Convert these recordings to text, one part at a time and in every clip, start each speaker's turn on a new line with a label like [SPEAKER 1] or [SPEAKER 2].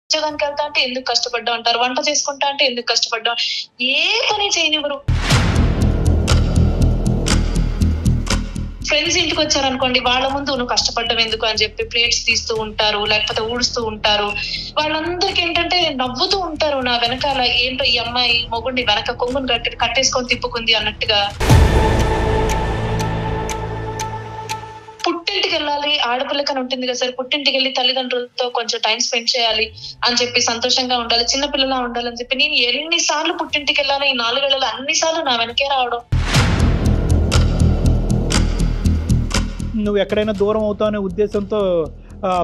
[SPEAKER 1] ఉద్యోగానికి వెళ్తా అంటే ఎందుకు కష్టపడ్డా అంటారు, వంట చేసుకుంటా అంటే ఎందుకు కష్టపడ్డా, ఏ పని చేయనివ్వరు. ఫ్రెండ్స్ ఇంటికి వచ్చారనుకోండి, వాళ్ళ ముందు నువ్వు కష్టపడ్డం ఎందుకు అని చెప్పి ప్లేట్స్ తీస్తూ ఉంటారు, లేకపోతే ఊడుస్తూ ఉంటారు. వాళ్ళందరికి ఏంటంటే నవ్వుతూ ఉంటారు నా వెనకాల, ఏంటో ఈ అమ్మాయి మొగుడిని వెనక కొంగుని కట్టేసుకొని తిప్పుకుంది అన్నట్టుగా. పుట్టింటికి వెళ్ళాలి, ఆడపిల్లకని ఉంటుంది కదా సార్, పుట్టింటికి వెళ్ళి తల్లిదండ్రులతో కొంచెం టైం స్పెండ్ చేయాలి అని చెప్పి, సంతోషంగా ఉండాలి, చిన్నపిల్లలా ఉండాలని చెప్పి నేను ఎన్నిసార్లు పుట్టింటికి వెళ్ళాను ఈ 4 ఏళ్లలో, అన్నిసార్లు నా వెనకే రావడం.
[SPEAKER 2] నువ్వు ఎక్కడైనా దూరం అవుతావు అనే ఉద్దేశంతో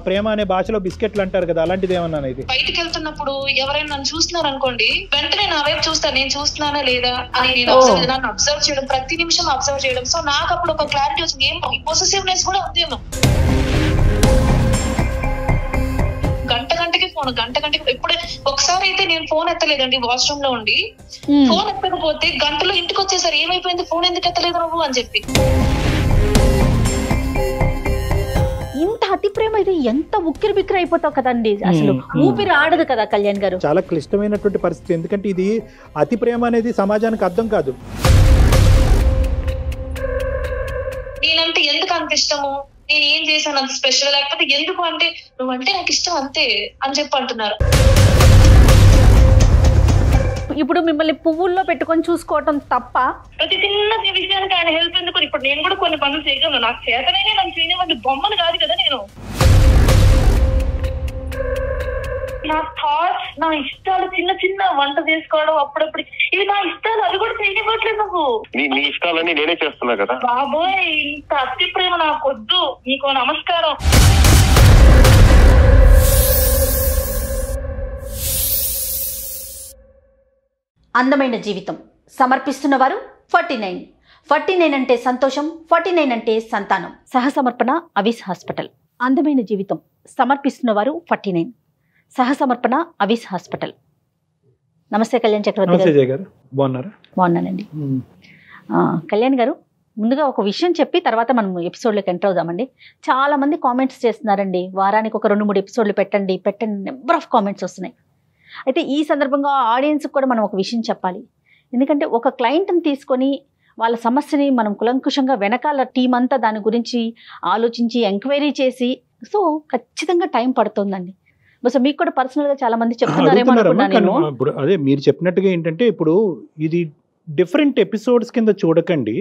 [SPEAKER 2] ప్రేమ అనే భాషలో బిస్కెట్లు అంటారు కదా, అలాంటిది ఏమన్నా ఇది? బయటికి
[SPEAKER 1] వెళ్తున్నప్పుడు ఎవరైనా నన్ను చూస్తున్నారు అనుకోండి, వెంటనే నా వైపు చూస్తాను, నేను చూస్తున్నానా లేదా అని. నన్ను అబ్జర్వ్ చేయడం, ప్రతి నిమిషం అబ్జర్వ్ చేయడం. సో నాకు అప్పుడు ఒక క్లారిటీ వచ్చింది, ఏం పొసెసివ్నెస్ కూడా ఉందేమో. గంటకి ఫోన్, గంటకి ఎప్పుడే ఒకసారి అయితే నేను ఫోన్ ఎత్తలేదండి, వాష్రూమ్ లో ఉండి. ఫోన్ ఎత్తకపోతే గంటలో ఇంటికి వచ్చేసరి ఏమైపోయింది, ఫోన్ ఎందుకు ఎత్తలేదు నువ్వు అని చెప్పి.
[SPEAKER 3] ఇంత అతి ప్రేమ అయితే ఎంత ఉక్కిరి బిక్కిరి అయిపోతావు కదండి, అసలు ఊపిరి ఆడదు కదా కళ్యాణ్ గారు.
[SPEAKER 2] చాలా క్లిష్టమైనటువంటి పరిస్థితి, ఎందుకంటే ఇది అతి ప్రేమ అనేది సమాజానికి అర్థం కాదు.
[SPEAKER 1] నేనంటే ఎందుకు అంత ఇష్టము, నేను ఏం చేశాను అంత స్పెషల్, లేకపోతే ఎందుకు అంటే నువ్వంటే నాకు ఇష్టం అంతే అని చెప్పి అంటున్నారు.
[SPEAKER 3] ఇప్పుడు మిమ్మల్ని పువ్వుల్లో పెట్టుకొని చూసుకోవటం తప్ప,
[SPEAKER 1] ప్రతి చిన్న విషయానికి ఆయన హెల్ప్ ఎందుకు. ఇప్పుడు నేను కూడా కొన్ని పనులు చేయగలను, నాకు చేతనైనా నన్ను చేయనివ్వండి, బొమ్మను కాదు కదా నేను. నా థాట్స్, నా ఇష్టాలు, చిన్న వంట చేసుకోవడం అప్పుడప్పుడు, ఇవి నా ఇష్టాలు, అవి కూడా చేయనివ్వట్లేదు నువ్వు.
[SPEAKER 4] నీ ఇష్టాలన్నీ నేనే చేస్తున్నా కదా
[SPEAKER 1] బాబోయ్, ఇంత అతి ప్రేమ నాకు వద్దు, నీకు నమస్కారం.
[SPEAKER 3] అందమైన జీవితం సమర్పిస్తున్నవారు 49 అంటే సంతోషం, 49 అంటే సంతానం. సహసమర్పణ అవిస్ హాస్పిటల్. అందమైన జీవితం సమర్పిస్తున్నవారు 49, సహసమర్పణ అవిస్ హాస్పిటల్. నమస్తే కళ్యాణ్ చక్రవర్తి
[SPEAKER 2] గారు, బాగున్నారా?
[SPEAKER 3] బాగున్నానండి. కళ్యాణ్ గారు, ముందుగా ఒక విషయం చెప్పి తర్వాత మనం ఎపిసోడ్లోకి ఎంటర్ అవుదామండి. చాలా మంది కామెంట్స్ చేస్తున్నారండి, వారానికి ఒక 2-3 ఎపిసోడ్లు పెట్టండి, నెంబర్ ఆఫ్ కామెంట్స్ వస్తున్నాయి. అయితే ఈ సందర్భంగా ఆడియన్స్కి కూడా మనం ఒక విషయం చెప్పాలి. ఎందుకంటే ఒక క్లయింట్ని తీసుకొని వాళ్ళ సమస్యని మనం కులంకుషంగా వెనకాల టీం అంతా దాని గురించి ఆలోచించి ఎంక్వైరీ చేసి, సో ఖచ్చితంగా టైం పడుతుందండి. బస్ మీకు కూడా పర్సనల్గా చాలా మంది చెప్తున్నారేమో అనుకున్నాను.
[SPEAKER 2] ఇప్పుడు అదే మీరు చెప్పినట్టుగా ఏంటంటే, ఇప్పుడు ఇది డిఫరెంట్ ఎపిసోడ్స్ కింద చూడకండి.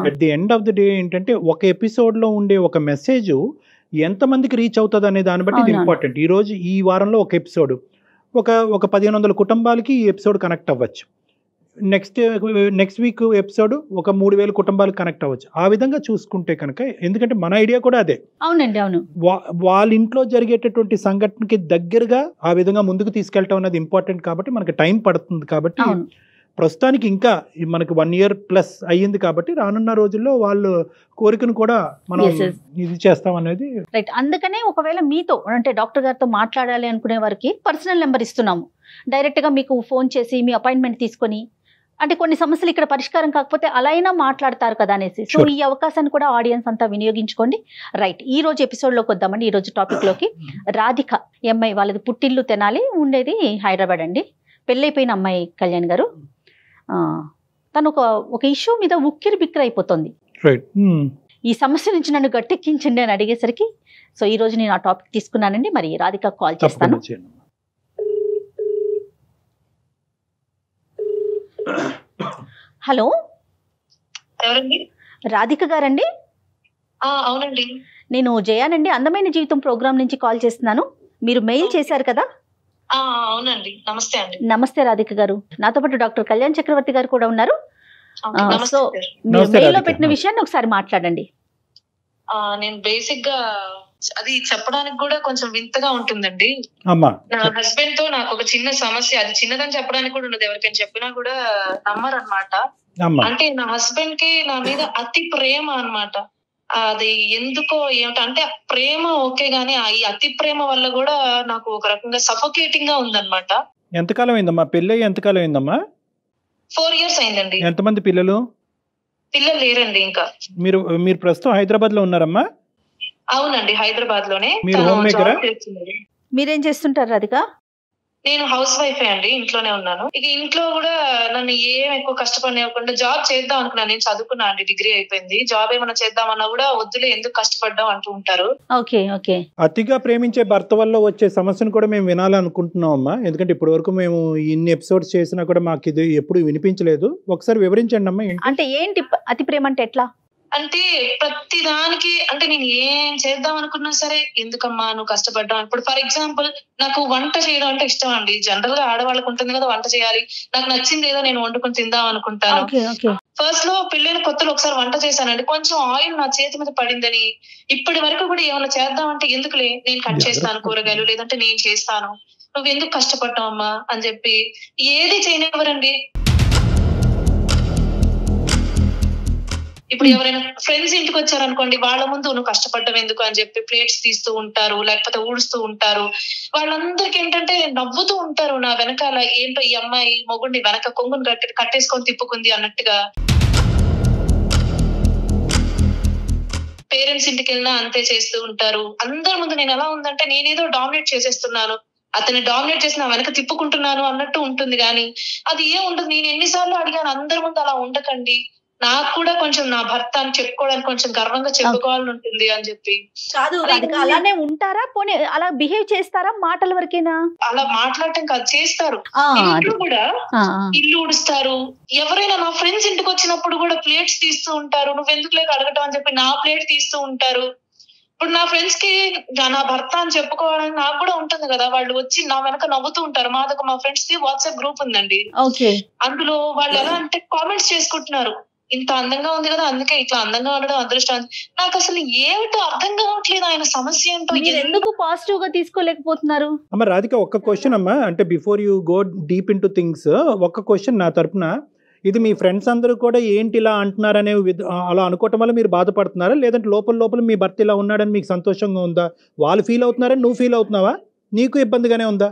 [SPEAKER 2] At the end of the day ఏంటంటే, ఒక ఎపిసోడ్లో ఉండే ఒక మెసేజ్ ఎంతమందికి రీచ్ అవుతుంది అనే దాన్ని బట్టి ఇది ఇంపార్టెంట్. ఈరోజు ఈ వారంలో ఒక ఎపిసోడ్ ఒక 1500 కుటుంబాలకి ఈ ఎపిసోడ్ కనెక్ట్ అవ్వచ్చు. నెక్స్ట్ వీక్ ఎపిసోడ్ ఒక 3000 కుటుంబాలకు కనెక్ట్ అవ్వచ్చు. ఆ విధంగా చూసుకుంటే కనుక, ఎందుకంటే మన ఐడియా కూడా అదే.
[SPEAKER 3] అవునండి, అవును.
[SPEAKER 2] వాళ్ళ ఇంట్లో జరిగేటటువంటి సంఘటనకి దగ్గరగా ఆ విధంగా ముందుకు తీసుకెళ్ళటం అనేది ఇంపార్టెంట్. కాబట్టి మనకి టైం పడుతుంది. కాబట్టి ప్రస్తుతానికి ఇంకా మనకి 1 year ప్లస్ అయ్యింది. కాబట్టి రానున్న రోజుల్లో వాళ్ళు కోరికను కూడా మనం ఇది చేస్తాం అనేది
[SPEAKER 3] రైట్. అందుకనే ఒకవేళ మీతో అంటే డాక్టర్ గారితో మాట్లాడాలి అనుకునే వారికి పర్సనల్ నెంబర్ ఇస్తున్నాము. డైరెక్ట్గా మీకు ఫోన్ చేసి మీ అపాయింట్మెంట్ తీసుకొని, అంటే కొన్ని సమస్యలు ఇక్కడ పరిష్కారం కాకపోతే అలా అయినా మాట్లాడతారు కదా అనేసి. సో ఈ అవకాశాన్ని కూడా ఆడియన్స్ అంతా వినియోగించుకోండి. రైట్, ఈ రోజు ఎపిసోడ్లోకి వద్దామండి. ఈ రోజు టాపిక్లోకి, రాధిక అమ్మాయి, వాళ్ళది పుట్టిల్లు తెనాలి, ఉండేది హైదరాబాద్ అండి. పెళ్ళైపోయిన అమ్మాయి కళ్యాణ్ గారు. తను ఒక ఇష్యూ మీద ఉక్కిరి బిక్కిరి అయిపోతుంది. ఈ సమస్య నుంచి నన్ను గట్టెక్కించండి అని అడిగేసరికి, సో ఈ రోజు నేను ఆ టాపిక్ తీసుకున్నానండి. మరి రాధిక కాల్ చేస్తాను. హలో,
[SPEAKER 1] ఎవరండి?
[SPEAKER 3] రాధిక గారండి?
[SPEAKER 1] అవునండి,
[SPEAKER 3] నేను జయానండి, అందమైన జీవితం ప్రోగ్రామ్ నుంచి కాల్ చేస్తున్నాను. మీరు మెయిల్ చేశారు కదా?
[SPEAKER 1] అవునండి, నమస్తే అండి.
[SPEAKER 3] నమస్తే రాధిక గారు, నాతో పాటు డాక్టర్ కళ్యాణ్ చక్రవర్తి గారు కూడా ఉన్నారు. సో మీరు మెయిల్ లో పెట్టిన విషయాన్ని ఒకసారి మాట్లాడండి.
[SPEAKER 1] నేను బేసిక్ గా అది చెప్పడానికి కూడా కొంచెం వింతగా ఉంటుందండి. నా హస్బెండ్ తో నాకు ఒక చిన్న సమస్య, అది చిన్నదని చెప్పడానికి కూడా ఉండదు, ఎవరికైనా చెప్పినా కూడా నమ్మరు అనమాట. అంటే నా హస్బెండ్ కి నా మీద అతి ప్రేమ అన్నమాట. అది ఎందుకో ఏమిటంటే, ప్రేమ ఓకే గానీ ఈ అతి ప్రేమ వల్ల కూడా నాకు ఒక రకంగా సఫోకేటింగ్ గా ఉందన్నమాట.
[SPEAKER 2] ఎంతకాలం అయిందమ్మా పెళ్ళి? ఎంతకాలం అయిందమ్మా?
[SPEAKER 1] 4 years అయిందండి.
[SPEAKER 2] ఎంతమంది పిల్లలు?
[SPEAKER 1] పిల్లలు లేరండి ఇంకా.
[SPEAKER 2] మీరు ప్రస్తుతం హైదరాబాద్ లో ఉన్నారమ్మా?
[SPEAKER 1] అవునండి, హైదరాబాద్ లోనే.
[SPEAKER 2] మీరు హోమ్ మేకరా?
[SPEAKER 3] మీరేం చేస్తుంటారు రాధిక?
[SPEAKER 1] నేను హౌస్ వైఫే అండి, ఇంట్లోనే ఉన్నాను. ఇక ఇంట్లో కూడా నన్ను ఏం ఎక్కువ కష్టపడనివ్వకుండా జాబ్ చేద్దాం అనుకున్నాను. నేను చదువుకున్నా అండి, డిగ్రీ అయిపోయింది. జాబ్ ఏమైనా చేద్దామన్నా కూడా వద్దులే ఎందుకు కష్టపడ్డాం అంటూ ఉంటారు.
[SPEAKER 3] Okay okay.
[SPEAKER 2] అతిగా ప్రేమించే భర్త వల్ల వచ్చే సమస్యను కూడా మేము వినాలనుకుంటున్నాం అమ్మా. ఎందుకంటే ఇప్పటి వరకు మేము ఇన్ని ఎపిసోడ్స్ చేసినా కూడా మాకు ఇది ఎప్పుడు వినిపించలేదు. ఒకసారి వివరించండి అమ్మా.
[SPEAKER 3] అంటే ఏంటి అతి ప్రేమ అంటే ఎట్లా?
[SPEAKER 1] అంటే ప్రతి దానికి అంటే నేను ఏం చేద్దాం అనుకున్నా సరే ఎందుకమ్మా నువ్వు కష్టపడ్డావు. ఇప్పుడు ఫర్ ఎగ్జాంపుల్ నాకు వంట చేయడం అంటే ఇష్టం అండి. జనరల్ గా ఆడవాళ్ళకు ఉంటుంది కదా వంట చేయాలి, నాకు నచ్చింది ఏదో నేను వండుకొని తిందాం అనుకుంటాను. ఫస్ట్ లో పెళ్ళైన కొత్తలో ఒకసారి వంట చేశానండి, కొంచెం ఆయిల్ నా చేతి మీద పడిందని ఇప్పటి వరకు కూడా ఏమైనా చేద్దామంటే ఎందుకులే నేను కట్ చేస్తాను కూరగాయలు, లేదంటే నేను చేస్తాను, నువ్వు ఎందుకు కష్టపడ్డావు అమ్మా అని చెప్పి ఏది చేయనివ్వరండి. ఇప్పుడు ఎవరైనా ఫ్రెండ్స్ ఇంటికి వచ్చారనుకోండి, వాళ్ళ ముందు నువ్వు కష్టపడ్డం ఎందుకు అని చెప్పి ప్లేట్స్ తీస్తూ ఉంటారు, లేకపోతే ఊడుస్తూ ఉంటారు. వాళ్ళందరికి ఏంటంటే నవ్వుతూ ఉంటారు నా వెనకాల, ఏంటో ఈ అమ్మాయి మొగుడిని వెనక కొంగుని కట్టేసుకొని తిప్పుకుంది అన్నట్టుగా. పేరెంట్స్ ఇంటికి వెళ్ళినా అంతే చేస్తూ ఉంటారు. అందరి ముందు నేను ఎలా ఉందంటే నేనేదో డామినేట్ చేసేస్తున్నాను, అతన్ని డామినేట్ చేసి నా వెనక తిప్పుకుంటున్నాను అన్నట్టు ఉంటుంది. కానీ అది ఏం ఉండదు. నేను ఎన్నిసార్లు అడిగాను, అందరి ముందు అలా ఉండకండి, నాకు కూడా కొంచెం నా భర్త అని చెప్పుకోవడానికి కొంచెం గర్వంగా చెప్పుకోవాలని ఉంటుంది అని చెప్పి.
[SPEAKER 3] కాదు అలానే ఉంటారా, పోనీ అలా బిహేవ్ చేస్తారా మాటల వరకేనా?
[SPEAKER 1] అలా మాట్లాడటం కాదు, చేస్తారు. ఇంట్లో కూడా ఇల్లు ఉడుస్తారు. ఎవరైనా నా ఫ్రెండ్స్ ఇంటికి వచ్చినప్పుడు కూడా ప్లేట్స్ తీస్తూ ఉంటారు, నువ్వెందుకు లేక అడగటం అని చెప్పి నా ప్లేట్ తీస్తూ ఉంటారు. ఇప్పుడు నా ఫ్రెండ్స్ కి నా భర్త అని చెప్పుకోవడానికి నాకు కూడా ఉంటుంది కదా, వాళ్ళు వచ్చి నా వెనక నవ్వుతూ ఉంటారు. మా ఫ్రెండ్స్ కి వాట్సాప్ గ్రూప్ ఉందండి, అందులో వాళ్ళు ఎలా అంటే కామెంట్స్ చేసుకుంటున్నారు, ఇంత అందంగా ఉంది కదా అందుకే ఇట్లా అందంగా ఉండడం అదృష్టం. నాకు అసలు ఏమిటో అర్థం కావట్లేదు ఆయన సమస్య ఏంటో.
[SPEAKER 3] ఎందుకు పాజిటివ్ గా తీసుకోలేకపోతున్నారు?
[SPEAKER 2] అమ్మ రాధిక, ఒక్క క్వశ్చన్ అమ్మా, అంటే before you go deep in to things, ఒక్క క్వశ్చన్ నా తరపున. ఇది మీ ఫ్రెండ్స్ అందరూ కూడా ఏంటి ఇలా అంటున్నారనే అలా అనుకోవటం వల్ల మీరు బాధపడుతున్నారా, లేదంటే లోపల మీ భర్త ఇలా ఉన్నాడని మీకు సంతోషంగా ఉందా? వాళ్ళు ఫీల్ అవుతున్నారని నువ్వు ఫీల్ అవుతున్నావా? నీకు ఇబ్బందిగానే ఉందా?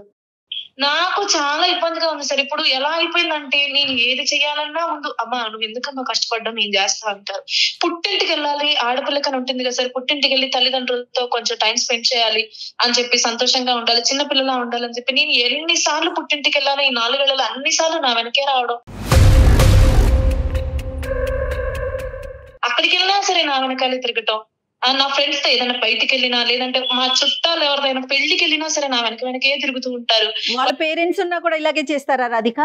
[SPEAKER 1] నాకు చాలా ఇబ్బందిగా ఉంది సార్. ఇప్పుడు ఎలా అయిపోయిందంటే నేను ఏది చెయ్యాలన్నా ముందు అమ్మా నువ్వు ఎందుకమ్మా కష్టపడ్డా నేను చేస్తా అంటారు. పుట్టింటికి వెళ్ళాలి, ఆడపిల్లకని ఉంటుంది కదా సార్, పుట్టింటికి వెళ్ళి తల్లిదండ్రులతో కొంచెం టైం స్పెండ్ చేయాలి అని చెప్పి, సంతోషంగా ఉండాలి, చిన్నపిల్లలా ఉండాలని చెప్పి నేను ఎన్నిసార్లు పుట్టింటికి వెళ్ళాలి, ఈ 4 ఏళ్లలో అన్నిసార్లు నా వెనకే రావడం. అక్కడికి వెళ్ళినా సరే నా వెనకాలే తిరగటం. నా ఫ్రెండ్స్ తో ఏదైనా బయటికి వెళ్ళినా, లేదంటే మా చుట్టాలు ఎవరిదైనా పెళ్లికి వెళ్ళినా సరే నా వెనకే తిరుగుతూ ఉంటారు.
[SPEAKER 3] వాళ్ళ పేరెంట్స్ ఉన్నా కూడా ఇలాగే చేస్తారా రాధిక?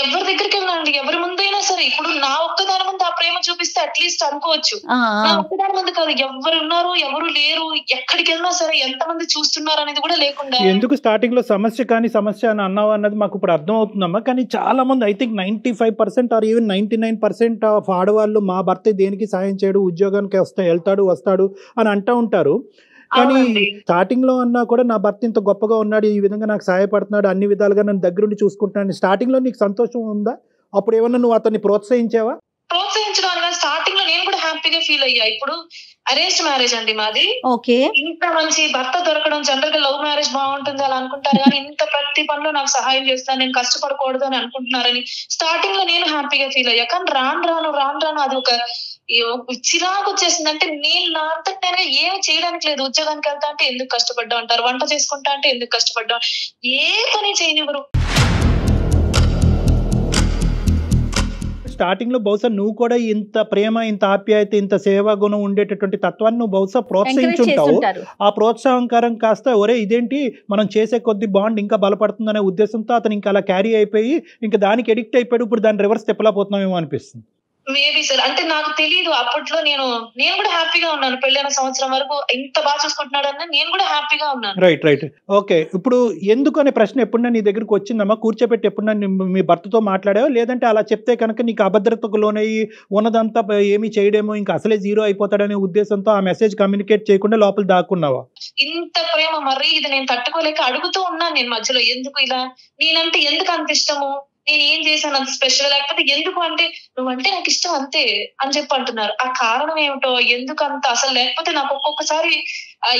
[SPEAKER 1] ఎవరి దగ్గరికి వెళ్ళండి, ఎవరి ముందైనా సరే. ఇప్పుడు నా ఒక్కదాని ముందు ఆ ప్రేమ చూపిస్తే అట్లీస్ట్ అనుకోవచ్చు, నా ఒక్కదాని ముందు కాదు, ఎవరు ఉన్నారు ఎవరు లేరు, ఎక్కడికి వెళ్ళినా సరే ఎంతమంది చూస్తున్నారు అనేది కూడా లేకుండా.
[SPEAKER 2] ఎందుకు స్టార్టింగ్ లో సమస్య అని అన్నావు అన్నది మాకు ఇప్పుడు అర్థం అవుతుందమ్మా. కానీ చాలా మంది, I think 95% or even 99% of ఆడవాళ్ళు మా భర్త దేనికి సాయం చేయడు, ఉద్యోగానికి వెళ్తాడు వస్తాడు అని అంటూ ఉంటారు. కానీ స్టార్టింగ్ లో అన్నా కూడా నా భర్త ఇంత గొప్పగా ఉన్నాడు, ఈ విధంగా నాకు సహాయపడుతున్నాడు, అన్ని విధాలుగా నన్ను దగ్గరుండి చూసుకుంటున్నాను. స్టార్టింగ్ లో నీకు సంతోషం ఉందా? అప్పుడు ఏమన్నా నువ్వు అతన్ని ప్రోత్సహించావా?
[SPEAKER 1] ప్రోత్సహించడం అనగా స్టార్టింగ్ లో నేను కూడా హ్యాపీగా ఫీల్ అయ్యా. ఇప్పుడు అరేంజ్డ్ మ్యారేజ్ అండి మాది. ఇంత మంచి భర్త దొరకడం, జనరల్ గా లవ్ మ్యారేజ్ బాగుంటుంది అలా అనుకుంటారు, కానీ ఇంత ప్రతి పనిలో నాకు సహాయం చేస్తాను, నేను కష్టపడకూడదు అని అనుకుంటున్నారని స్టార్టింగ్ లో నేను హ్యాపీగా ఫీల్ అయ్యా. కానీ రాను అది ఒక చిరాకు వచ్చేసింది. అంటే నేను నా అంతటి నేను ఏం చేయడానికి లేదు. ఉద్యోగానికి వెళ్తా అంటే ఎందుకు కష్టపడ్డా అంటారు, వంట చేసుకుంటా అంటే ఎందుకు కష్టపడ్డా, ఏ పని చేయనివ్వరు.
[SPEAKER 2] స్టార్టింగ్ లో బహుశా నువ్వు కూడా ఇంత ప్రేమ, ఇంత ఆప్యాయత, ఇంత సేవా గుణం ఉండేటటువంటి తత్వాన్ని నువ్వు బహుశా ప్రోత్సహించుంటావు. ఆ ప్రోత్సాహంకరం కాస్త ఒరే ఇదేంటి మనం చేసే కొద్ది బాండ్ ఇంకా బలపడుతుందనే ఉద్దేశంతో అతను ఇంకా అలా క్యారీ అయిపోయి ఇంకా దానికి ఎడిక్ట్ అయిపోయాడు. ఇప్పుడు దాన్ని రివర్స్ తిప్పలేకపోతున్నామేమో అనిపిస్తుంది.
[SPEAKER 1] మేబీ సార్, అంటే నాకు తెలియదు అప్పట్లో. నేను కూడా హ్యాపీగా ఉన్నాను, పెళ్ళైన సంవత్సరం వరకు ఇంత బాగా చూసుకుంటున్నాడు అని నేను కూడా హ్యాపీగా ఉన్నాను.
[SPEAKER 2] రైట్. ఓకే, ఇప్పుడు ఎందుకు అనే ప్రశ్న ఎప్పుడన్నా నీ దగ్గరకు వచ్చిందమ్మా? కూర్చోబెట్టి ఎప్పుడన్నా మీ భర్తతో మాట్లాడావా? లేదంటే అలా చెప్తే కనుక నీకు అభద్రతకు లోనయ్యి ఉన్నదంతా ఏమీ చేయడేమో, ఇంకా అసలే జీరో అయిపోతాడనే ఉద్దేశంతో ఆ మెసేజ్ కమ్యూనికేట్ చేయకుండా లోపల దాక్కున్నావా?
[SPEAKER 1] ఇంత ప్రేమ మరి ఇది నేను తట్టుకోలేక అడుగుతూ ఉన్నాను నేను మధ్యలో, ఎందుకు ఇలా, నేనంటే ఎందుకు అంత ఇష్టము, నేను ఏం చేశాను అంత స్పెషల్, లేకపోతే ఎందుకు అంటే నువ్వంటే నాకు ఇష్టం అంతే అని చెప్పి అంటున్నారు. ఆ కారణం ఏమిటో, ఎందుకు అంత అసలు, లేకపోతే నాకు ఒక్కొక్కసారి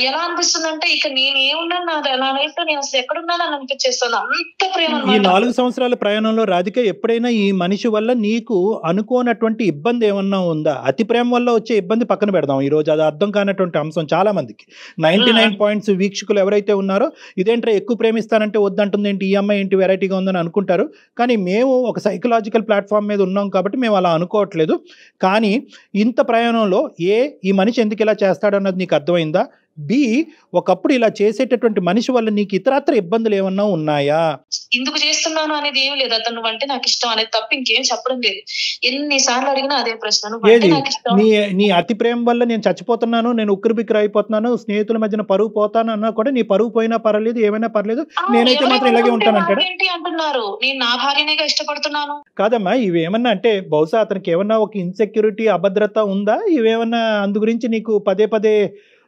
[SPEAKER 1] ఎలా అనిపిస్తుంది అంటే ఇక నేను ఏమున్నాను నా లైఫ్ లో నేను అసలు ఎక్కడున్నాను అని అనిపించేస్తుంది. అంత ప్రేమ
[SPEAKER 2] ఈ
[SPEAKER 1] అన్నమాట.
[SPEAKER 2] 4 సంవత్సరాల ప్రయాణంలో రాధిక ఎప్పుడైనా ఈ మనిషి వల్ల నీకు అనుకోనటువంటి ఇబ్బంది ఏమన్నా ఉందా? అతి ప్రేమ వల్ల వచ్చే ఇబ్బంది పక్కన పెడదాం ఈ రోజు, అది అర్థం కానటువంటి అంశం చాలా మందికి. 99 పాయింట్స్ వీక్షకులు ఎవరైతే ఉన్నారో ఇదేంట్రా ఎక్కువ ప్రేమిస్తానంటే వద్దంటుంది ఏంటి, ఈ అమ్మాయి ఏంటి వెరైటీగా ఉందని అనుకుంటారు. కానీ మేము ఒక సైకలాజికల్ ప్లాట్ఫామ్ మీద ఉన్నాం కాబట్టి మేము అలా అనుకోవట్లేదు. కానీ ఇంత ప్రయాణంలో ఈ మనిషి ఎందుకు ఇలా చేస్తాడన్నది నీకు అర్థమైందా? బి, ఒకప్పుడు ఇలా చేసేటటువంటి మనిషి వల్ల నీకు ఇతరత్ర ఇబ్బందులు ఏమన్నా ఉన్నాయా?
[SPEAKER 1] ఎందుకు చేస్తున్నాను అనేది ఏం లేదు. అతను నువ్వంటే నాకు ఇష్టం అనేది తప్ప ఇంకేం చెప్పడం లేదు. ఎన్నిసార్లు అడిగినా అదే ప్రశ్న, నువ్వంటే నాకు ఇష్టం.
[SPEAKER 2] నీ అతి ప్రేమ వల్ల నేను చచ్చిపోతున్నాను, నేను ఉక్కిరి బిక్కిరి అయిపోతున్నాను, స్నేహితుల మధ్యన పరువు పోతాను అన్నా కూడా నీ పరువు పోయినా పర్లేదు, ఏమైనా పర్లేదు, నేనైతే మాత్రం ఇలాగే ఉంటానంటాడు.
[SPEAKER 1] ఏంటి అంటున్నారు? నేను నా భార్యనేగా ఇష్టపడుతున్నాను.
[SPEAKER 2] కాదమ్మా, ఇవేమన్నా అంటే బహుశా అతనికి ఏమన్నా ఒక ఇన్సెక్యూరిటీ, అభద్రత ఉందా? ఇవేమన్నా అందు గురించి నీకు పదే పదే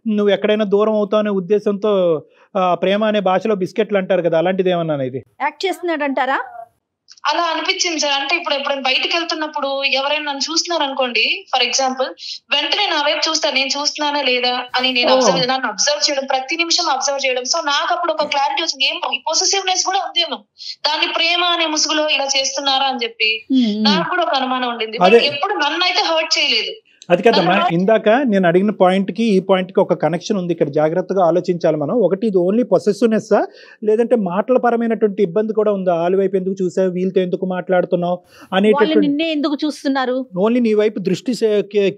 [SPEAKER 2] నువ్వు ఎక్కడైనా దూరం అవుతావు అనే ఉద్దేశంతో ప్రేమ అనే భాషలో బిస్కెట్లు అంటారు కదా, అలాంటిది ఏమన్నా ఇది
[SPEAKER 3] యాక్ట్ చేస్తున్నాడు అంటారా?
[SPEAKER 1] అలా అనిపించింది సార్. అంటే ఇప్పుడు ఎప్పుడైనా బయటకు వెళ్తున్నప్పుడు ఎవరైనా నన్ను చూస్తున్నారు అనుకోండి, ఫర్ ఎగ్జాంపుల్, వెంటనే నా వైపు చూస్తారు, నేను చూస్తున్నానా లేదా అని. నేను నన్ను అబ్జర్వ్ చేయడం, ప్రతి నిమిషం అబ్జర్వ్ చేయడం. సో నాకు అప్పుడు ఒక క్లారిటీ వచ్చింది, ఏమో ఈ పొసెసివ్నెస్ కూడా ఉందేమో, దాన్ని ప్రేమ అనే ముసుగులో ఇలా చేస్తున్నారా అని చెప్పి నాకు కూడా ఒక అనుమానం ఉండింది. ఎప్పుడు నన్ను అయితే హర్ట్ చేయలేదు.
[SPEAKER 2] అది కదమ్మా, ఇందాక నేను అడిగిన పాయింట్కి ఈ పాయింట్కి ఒక కనెక్షన్ ఉంది. ఇక్కడ జాగ్రత్తగా ఆలోచించాలి మనం. ఒకటి, ఇది ఓన్లీ పొసెసివ్నెస్సా లేదంటే మాటల పరమైనటువంటి ఇబ్బంది కూడా ఉందా? వాళ్ళ వైపు ఎందుకు చూసావు, వీళ్ళతో ఎందుకు మాట్లాడుతున్నావు అనేటటువంటి,
[SPEAKER 3] ఎందుకు చూస్తున్నారు,
[SPEAKER 2] ఓన్లీ నీ వైపు దృష్టి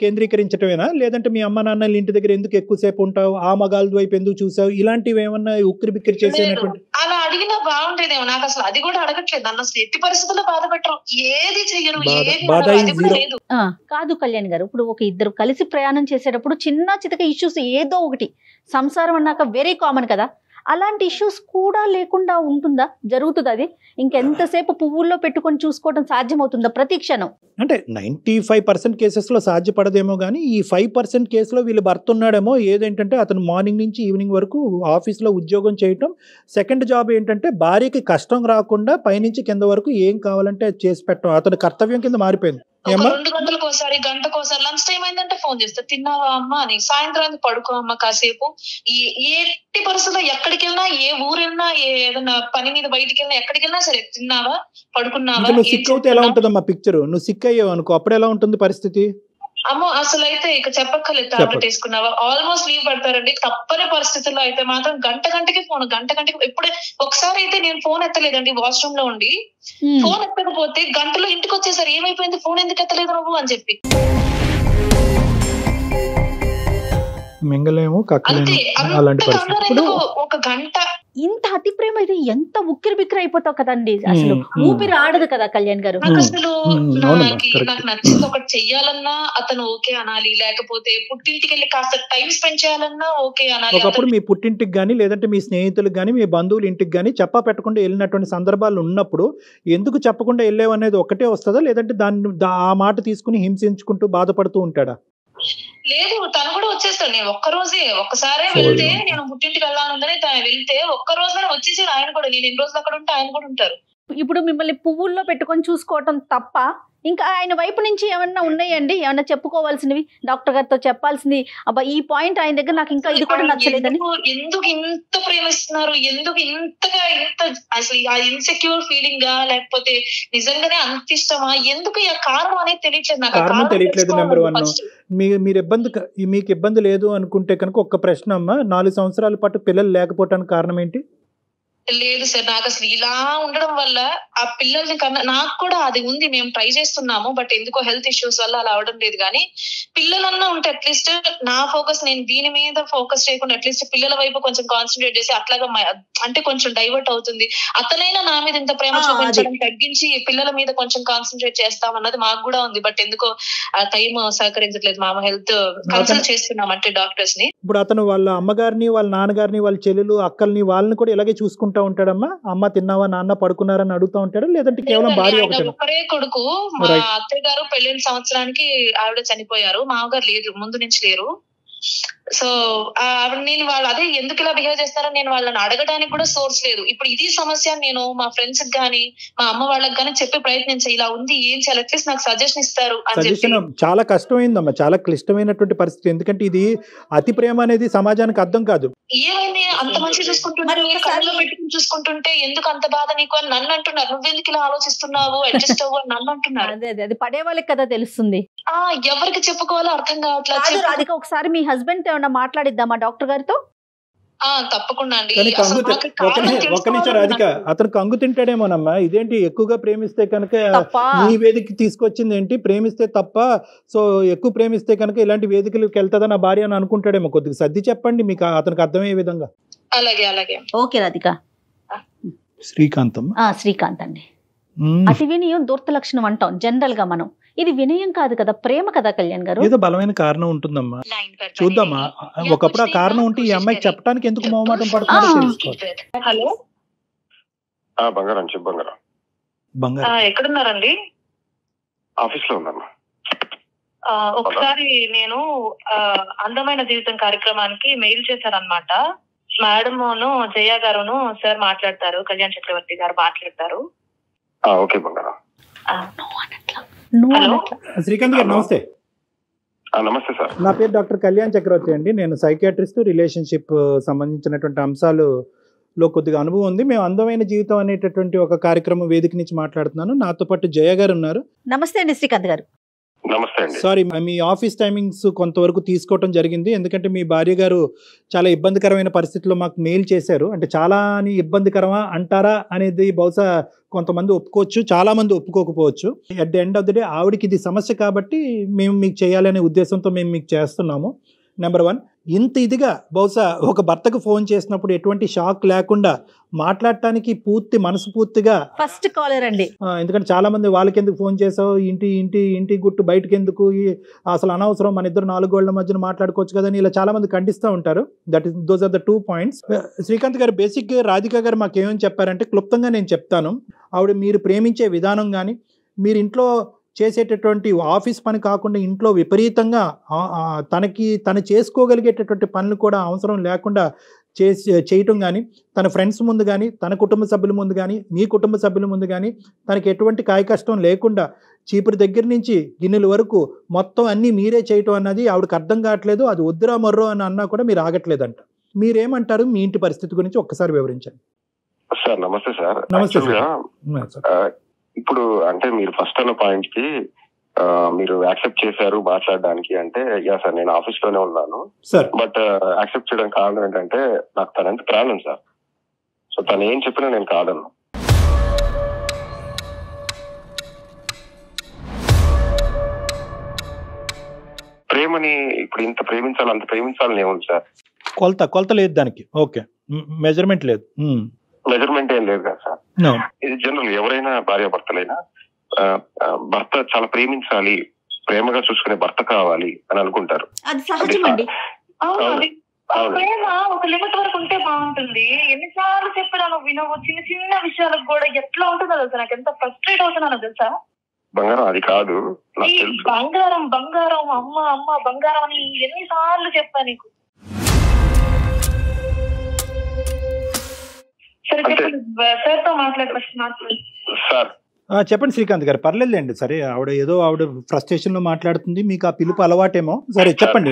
[SPEAKER 2] కేంద్రీకరించటమేనా? లేదంటే మీ అమ్మ నాన్నల ఇంటి దగ్గర ఎందుకు ఎక్కువసేపు ఉంటావు, ఆ మగాళ్ళ వైపు ఎందుకు చూసావు, ఇలాంటివి ఏమన్నా ఉక్కిరి బిక్కిరి చేసేటువంటి?
[SPEAKER 1] అలా అడిగినా బాగుండేదేమో. నాకు అసలు అది కూడా అడగట్లేదు. నన్ను అసలు ఎట్టి పరిస్థితుల్లో బాధ పెట్టరు, ఏది చెయ్యరు,
[SPEAKER 3] కాదు కళ్యాణ్ గారు. ఇప్పుడు ఒక ఇద్దరు కలిసి ప్రయాణం చేసేటప్పుడు చిన్న చితక ఇష్యూస్ ఏదో ఒకటి, సంసారం అన్నాక వెరీ కామన్ కదా, అలాంటి ఇష్యూస్ కూడా లేకుండా ఉంటుందా? జరుగుతుంది అది? ఇంకెంతసేపు పువ్వుల్లో పెట్టుకొని చూసుకోవడం సాధ్యమవుతుందా ప్రతి క్షణం?
[SPEAKER 2] అంటే 95% కేసెస్లో సాధ్యపడదేమో కానీ ఈ 5% కేసులో వీళ్ళు భర్త ఉన్నాడేమో. ఏదేంటంటే అతను మార్నింగ్ నుంచి ఈవినింగ్ వరకు ఆఫీస్లో ఉద్యోగం చేయటం, సెకండ్ జాబ్ ఏంటంటే భార్యకి కష్టం రాకుండా పైనుంచి కింద వరకు ఏం కావాలంటే అది చేసి పెట్టడం అతని కర్తవ్యం కింద మారిపోయింది.
[SPEAKER 1] 2 గంటలకోసారి, గంటకోసారి లంచ్ టైం అయిందంటే ఫోన్ చేస్తా, తిన్నావా అమ్మ అని. సాయంత్రానికి పడుకో అమ్మ కాసేపు. ఎట్టి పరిస్థితుల్లో ఎక్కడికి వెళ్ళినా, ఏ ఊరు వెళ్ళినా, ఏదైనా పని మీద బయటికి వెళ్ళినా, ఎక్కడికి వెళ్ళినా సరే, తిన్నావా, పడుకున్నావా.
[SPEAKER 2] నువ్వు సిక్ అవుతే ఎలా ఉంటుందమ్మా పిక్చర్? నువ్వు సిక్ అయ్యావు అనుకో, అప్పుడు ఎలా ఉంటుంది పరిస్థితి?
[SPEAKER 1] అమ్మో అసలు అయితే ఇక చెప్పక్కర్లేదు. టాబ్లెట్ వేసుకున్నావా, ఆల్మోస్ట్ లీవ్ పడతారండి. తప్పని పరిస్థితుల్లో అయితే మాత్రం గంటకి ఫోన్, గంటకి. ఇప్పుడే ఒకసారి అయితే నేను ఫోన్ ఎత్తలేదండి, వాష్రూమ్ లో ఉండి. ఫోన్ ఎత్తకపోతే గంటలో ఇంటికి వచ్చేసరి ఏమైపోయింది, ఫోన్ ఎందుకు ఎత్తలేదు నువ్వు అని చెప్పి.
[SPEAKER 2] మింగలేము అలాంటి పరిస్థితి.
[SPEAKER 1] ఒక గంట
[SPEAKER 3] ఇంత అతి ప్రేమ అయితే ఎంత ఉక్కిరి బిక్కిరి అయిపోతావు కదండి, అసలు ఊపిరి ఆడదు కదా కళ్యాణ్ గారు.
[SPEAKER 1] అసలు నాకు నచ్చింది ఒకటి చెయ్యాలన్నా అతను ఓకే అనాలి, లేకపోతే పుట్టింటికి వెళ్ళి కాస్త టైం స్పెండ్ చేయాలన్నా ఓకే అనాలి.
[SPEAKER 2] ఒకప్పుడు మీ పుట్టింటికి కానీ లేదంటే మీ స్నేహితులకు కానీ మీ బంధువుల ఇంటికి కానీ చెప్పా పెట్టకుండా వెళ్ళినటువంటి సందర్భాలు ఉన్నప్పుడు ఎందుకు చెప్పకుండా వెళ్ళేవు అనేది ఒకటే వస్తుందా, లేదంటే ఆ మాట తీసుకుని హింసించుకుంటూ బాధపడుతూ ఉంటాడా?
[SPEAKER 1] లేదు, తను కూడా వచ్చేస్తాడు. నేను ఒక్కసారే వెళ్తే, నేను పుట్టింటికి వెళ్ళాలని తను వెళ్తే ఒక్క రోజునే వచ్చేసారు ఆయన కూడా. నేను 2 రోజులు అక్కడ ఉంటే ఆయన కూడా ఉంటారు.
[SPEAKER 3] ఇప్పుడు మిమ్మల్ని పువ్వుల్లో పెట్టుకొని చూసుకోవటం తప్ప ఇంకా ఆయన వైపు నుంచి ఏమన్నా ఉన్నాయండి, ఏమన్నా చెప్పుకోవాల్సినవి, డాక్టర్ గారితో చెప్పాల్సింది, అబ్బా ఈ పాయింట్ ఆయన దగ్గర నాకు ఇంకా ఇది కూడా నచ్చలేదని?
[SPEAKER 1] ఎందుకు ఇంత ప్రేమిస్తున్నారు, ఎందుకు ఇంత అసలు ఆ ఇన్సెక్యూర్ ఫీలింగ్ లేకపోతే నిజంగానే అంత ఇష్టమా, ఎందుకు ఆ కారణం అనేది తెలియట్లేదు నాకు.
[SPEAKER 2] కారణం తెలియట్లేదు. నెంబర్ 1, మీకు ఇబ్బంది లేదు అనుకుంటే కనుక ఒక్క ప్రశ్న అమ్మా, 4 సంవత్సరాల పాటు పిల్లలు లేకపోవటానికి కారణం ఏంటి?
[SPEAKER 1] లేదు సార్, నాకు అసలు ఇలా ఉండడం వల్ల ఆ పిల్లల్ని కన్నా నాకు కూడా అది ఉంది, మేము ట్రై చేస్తున్నాము. బట్ ఎందుకో హెల్త్ ఇష్యూస్ వల్ల అలా అవడం లేదు. కానీ పిల్లలన్నా ఉంటే అట్లీస్ట్ నా ఫోకస్, నేను దీని మీద ఫోకస్ చేయకుండా అట్లీస్ట్ పిల్లల వైపు కొంచెం కాన్సన్ట్రేట్ చేసి అట్లాగా అంటే కొంచెం డైవర్ట్ అవుతుంది. అతనైనా నా మీద ఇంత ప్రేమ చూపించడం తగ్గించి పిల్లల మీద కొంచెం కాన్సన్ట్రేట్ చేస్తామన్నది మాకు కూడా ఉంది. బట్ ఎందుకో ఆ టైం సహకరించట్లేదు. మా హెల్త్ కన్సల్ట్ చేస్తున్నాం అంటే డాక్టర్స్ ని.
[SPEAKER 2] ఇప్పుడు అతను వాళ్ళ అమ్మగారిని, వాళ్ళ నాన్నగారిని, వాళ్ళ చెల్లెలు, అక్కల్ని, వాళ్ళని కూడా ఇలాగే చూసుకుంటా ఉంటాడమ్మా? అమ్మ తిన్నావా, నాన్న పడుకున్నారని అడుగుతా ఉంటాడు, లేదంటే కేవలం భార్య
[SPEAKER 1] ఒకరే కొడుకు. మా అత్తయ్య గారు పెళ్లిన సంవత్సరానికి ఆవిడ చనిపోయారు, మామగారు లేరు, ముందు నుంచి లేరు. సో నేను వాళ్ళు అదే ఎందుకు ఇలా బిహేవ్ చేస్తారో నేను వాళ్ళని అడగడానికి కూడా సోర్స్ లేదు. ఇప్పుడు ఇది సమస్య, నేను మా ఫ్రెండ్స్ గానీ మా అమ్మ వాళ్ళకి గానీ చెప్పే ప్రయత్నించే ఇలా ఉంది ఏం చేయాలి, అట్లీస్ట్ నాకు సజెషన్ ఇస్తారు అని చెప్పి.
[SPEAKER 2] చాలా కష్టమైందమ్మా, చాలా క్లిష్టమైనటువంటి పరిస్థితి. ఎందుకంటే ఇది అతి ప్రేమ అనేది సమాజానికి అర్థం కాదు.
[SPEAKER 1] ఏమైంది అంత మంచి చూసుకుంటుంటే కళ్ళలో పెట్టుకుని చూసుకుంటుంటే ఎందుకు అంత బాధ నీకు అని నన్ను అంటున్నారు. నువ్వెందుకు ఇలా ఆలోచిస్తున్నావు, అడ్జస్ట్ అవ్వు అని నన్ను అంటున్నారు.
[SPEAKER 3] అది పడే వాళ్ళకి కదా తెలుస్తుంది.
[SPEAKER 1] ఎవరికి చెప్పుకోవాలో అర్థం కావట్లేదు.
[SPEAKER 3] రాధిక, ఒకసారి మీ హస్బెండ్ తో ఏమన్నా మాట్లాడిద్దామా డాక్టర్ గారితో?
[SPEAKER 1] తప్పకుండా అండి.
[SPEAKER 2] ఒక్క నిమిషం రాధిక, అతను కంగు తింటాడేమోనమ్మా. ఇదేంటి ఎక్కువగా ప్రేమిస్తే కనుక ఈ వేదికకి తీసుకొచ్చింది ఏంటి, ప్రేమిస్తే తప్ప, సో ఎక్కువ ప్రేమిస్తే కనుక ఇలాంటి వేదికలకు వెళ్తుందా నా భార్య అని అనుకుంటాడేమో. కొద్దిగా సర్ది చెప్పండి మీకు అతనికి అర్థమయ్యే విధంగా.
[SPEAKER 1] అలాగే అలాగే.
[SPEAKER 3] ఓకే రాధిక.
[SPEAKER 2] శ్రీకాంత్
[SPEAKER 3] శ్రీకాంత్ అండి. అతి వినయం దూర్త లక్షణం అంటాం జనరల్ గా మనం. ఇది వినయం కాదు కదా, ప్రేమ కదా కళ్యాణ్ గారు.
[SPEAKER 2] ఏదో బలమైన కారణం ఉంటుందమ్మా, చూద్దామా. ఒకప్పుడు ఆ కారణం ఉంటే ఈ అమ్మాయికి చెప్పడానికి ఎందుకు మొహమాటం పడుతుందో.
[SPEAKER 1] హలో
[SPEAKER 4] బంగారం, చెప్పు బంగారం.
[SPEAKER 1] బంగారం ఎక్కడున్నారండి?
[SPEAKER 4] ఆఫీస్ లో ఉన్నాను.
[SPEAKER 1] ఒకసారి నేను అందమైన జీవితం కార్యక్రమానికి మెయిల్ చేశారనమాట. మేడమును జయ గారును సార్ మాట్లాడతారు, కళ్యాణ్ చక్రవర్తి గారు మాట్లాడతారు.
[SPEAKER 4] ఓకే బంగారం.
[SPEAKER 2] శ్రీకాంత్ గారు నమస్తే.
[SPEAKER 4] నమస్తే సార్.
[SPEAKER 2] నా పేరు డాక్టర్ కళ్యాణ్ చక్రవర్తి అండి. నేను సైకియాట్రిస్ట్, రిలేషన్షిప్ సంబంధించినటువంటి అంశాలలో కొద్దిగా అనుభవం ఉంది. మేము అందమైన జీవితం అనేటటువంటి ఒక కార్యక్రమం వేదిక నుంచి మాట్లాడుతున్నాను. నాతో పాటు జయ గారు ఉన్నారు.
[SPEAKER 3] నమస్తే అండి శ్రీకాంత్ గారు.
[SPEAKER 4] నమస్తే అండి.
[SPEAKER 2] సారీ, మీ ఆఫీస్ టైమింగ్స్ కొంతవరకు తీసుకోవటం జరిగింది. ఎందుకంటే మీ భార్య గారు చాలా ఇబ్బందికరమైన పరిస్థితుల్లో మాకు మెయిల్ చేశారు. అంటే చాలా ఇబ్బందికరమా అంటారా అనేది బహుశా కొంతమంది ఒప్పుకోవచ్చు, చాలా మంది ఒప్పుకోకపోవచ్చు. At the end of the day ఆవిడకి ఇది సమస్య కాబట్టి మేము మీకు చేయాలనే ఉద్దేశంతో మేము మీకు చేస్తున్నాము. నెంబర్ 1, ఇంత ఇదిగా బహుశా ఒక భర్తకు ఫోన్ చేసినప్పుడు ఎటువంటి షాక్ లేకుండా మాట్లాడటానికి మనస్ఫూర్తిగా
[SPEAKER 3] ఫస్ట్ కాలర్ అండి.
[SPEAKER 2] ఎందుకంటే చాలా మంది వాళ్ళకి ఎందుకు ఫోన్ చేసావు, ఇంటి గుట్టు బయటకు ఎందుకు, అసలు అనవసరం, మన ఇద్దరు 4 గోళ్ల మధ్యన మాట్లాడుకోవచ్చు కదా అని ఇలా చాలా మంది ఖండిస్తూ ఉంటారు. Those are the 2 points. Srikanth గారు బేసిక్గా రాధిక గారు మాకేమని చెప్పారంటే, క్లుప్తంగా నేను చెప్తాను. ఆవిడ మీరు ప్రేమించే విధానం కానీ, మీరు ఇంట్లో చేసేటటువంటి ఆఫీస్ పని కాకుండా ఇంట్లో విపరీతంగా తను చేసుకోగలిగేటటువంటి పనులు కూడా అవసరం లేకుండా చేయటం కానీ, తన ఫ్రెండ్స్ ముందు కానీ, తన కుటుంబ సభ్యుల ముందు కానీ, మీ కుటుంబ సభ్యుల ముందు కానీ తనకి ఎటువంటి కాయ కష్టం లేకుండా చీపురు దగ్గర నుంచి గిన్నెల వరకు మొత్తం అన్నీ మీరే చేయటం అన్నది ఆవిడకి అర్థం కావట్లేదు. అది వద్దురా మర్రో అని అన్నా కూడా మీరు ఆగట్లేదంట. మీరేమంటారు? మీ ఇంటి పరిస్థితి గురించి ఒక్కసారి వివరించండి.
[SPEAKER 4] సార్ నమస్తే సార్.
[SPEAKER 2] నమస్తే
[SPEAKER 4] సార్. ఇప్పుడు అంటే మీరు ఫస్ట్ అన్న పాయింట్ కి మీరు యాక్సెప్ట్ చేశారు మాట్లాడడానికి అంటే, యా సార్ నేను ఆఫీస్ లోనే ఉన్నాను
[SPEAKER 2] సార్,
[SPEAKER 4] బట్ యాక్సెప్ట్ చేయడానికి కారణం ఏంటంటే నాకు తనంత ప్రాణం సార్. సో తను ఏం చెప్పినా నేను కాదను. ప్రేమని ఇప్పుడు ఇంత ప్రేమించాలి అంత ప్రేమించాలని ఏముంది సార్?
[SPEAKER 2] కొలత లేదు దానికి. ఓకే, మెజర్మెంట్ లేదు.
[SPEAKER 4] మెజర్మెంట్ ఏం లేదు కదా సార్. ఇది జనరల్ ఎవరైనా భార్యాభర్తలైనా భర్త చాలా ప్రేమించాలి, ప్రేమగా చూసుకునే భర్త కావాలి అని అనుకుంటారు.
[SPEAKER 3] అది సహజమండి.
[SPEAKER 1] ప్రేమ ఒక లిమిట్ వరకు ఉంటే బాగుంటుంది. ఎన్నిసార్లు చెప్పాను వినవు. చిన్న చిన్న విషయాలకు కూడా ఎట్లా ఉంటుందో తెలుసా, నాకు ఎంత ఫ్రస్ట్రేట్ అవుతున్నానో తెలుసా.
[SPEAKER 4] బంగారం అది కాదు,
[SPEAKER 1] బంగారం బంగారం అమ్మ బంగారం అని ఎన్నిసార్లు చెప్పా నీకు. సరే చెప్పండి సార్ తో మాట్లాడు
[SPEAKER 4] సార్.
[SPEAKER 2] చెప్పండి శ్రీకాంత్ గారు, పర్లేదులేండి. సరే, ఆవిడ ఫ్రస్ట్రేషన్ లో మాట్లాడుతుంది, మీకు ఆ పిలుపు అలవాటేమో. సరే చెప్పండి.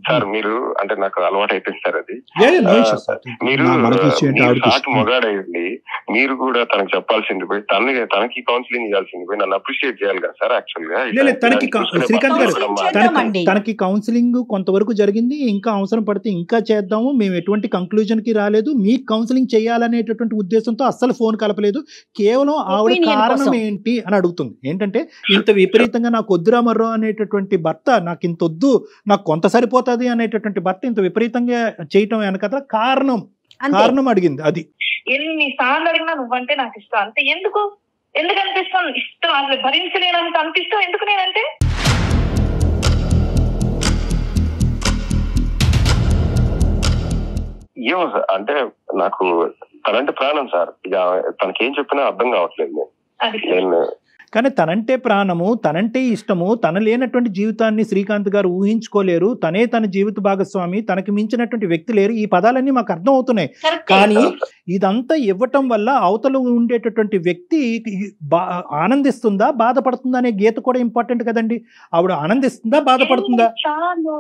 [SPEAKER 4] సార్ మీరు అంటే నాకు అలవాటు అయిపోయింది సార్ అది. మీరు మొగాడైంది, మీరు కూడా తనకు చెప్పాల్సింది పోయి తనకి కౌన్సిలింగ్ ఇవ్వాల్సింది పోయి నన్ను అప్రిషియేట్ చేయాలి కదా సార్. యాక్చువల్ గా
[SPEAKER 2] శ్రీకాంత్ గారు, తనకి కౌన్సిలింగ్ కొంతవరకు జరిగింది, ఇంకా అవసరం పడితే ఇంకా చేద్దాము. మేము ఎటువంటి కంక్లూజన్ కి రాలేదు. మీకు కౌన్సిలింగ్ చేయాలనేటటువంటి ఉద్దేశంతో అస్సలు ఫోన్ కలపలేదు. కేవలం ఆవిడ కారణం ఏంటి అని అడుగుతుంది. ఏంటంటే ఇంత విపరీతంగా నాకు వద్దురా మర్రో అనేటటువంటి భర్త, నాకు ఇంత వద్దు, నాకు కొంత సరిపోతుంది అనేటటువంటి భర్త ఇంత విపరీతంగా చేయటం వెనక కారణం అడిగింది. అది
[SPEAKER 1] ఎన్నిసార్లు అడిగినా నువ్వంటే నాకు ఇష్టం అంతే. ఎందుకు అనిపిస్తాను ఇష్టం, అసలు భరించలేనంత అనిపిస్తాం. ఎందుకు నేనంటే
[SPEAKER 4] ఏమో సార్, అంటే నాకు తనంటే ప్రాణం సార్. ఇక తనకేం చెప్పినా అర్థం కావట్లేదు.
[SPEAKER 2] కానీ తనంటే ప్రాణము, తనంటే ఇష్టము, తన లేనటువంటి జీవితాన్ని శ్రీకాంత్ గారు ఊహించుకోలేరు, తనే తన జీవిత భాగస్వామి, తనకి మించినటువంటి వ్యక్తి లేరు, ఈ పదాలన్నీ మాకు అర్థం అవుతున్నాయి. కానీ ఇదంతా ఇవ్వటం వల్ల అవతల ఉండేటటువంటి వ్యక్తి ఆనందిస్తుందా బాధపడుతుందా అనే గీత కూడా ఇంపార్టెంట్ కదండి. ఆవిడ ఆనందిస్తుందా బాధపడుతుందా?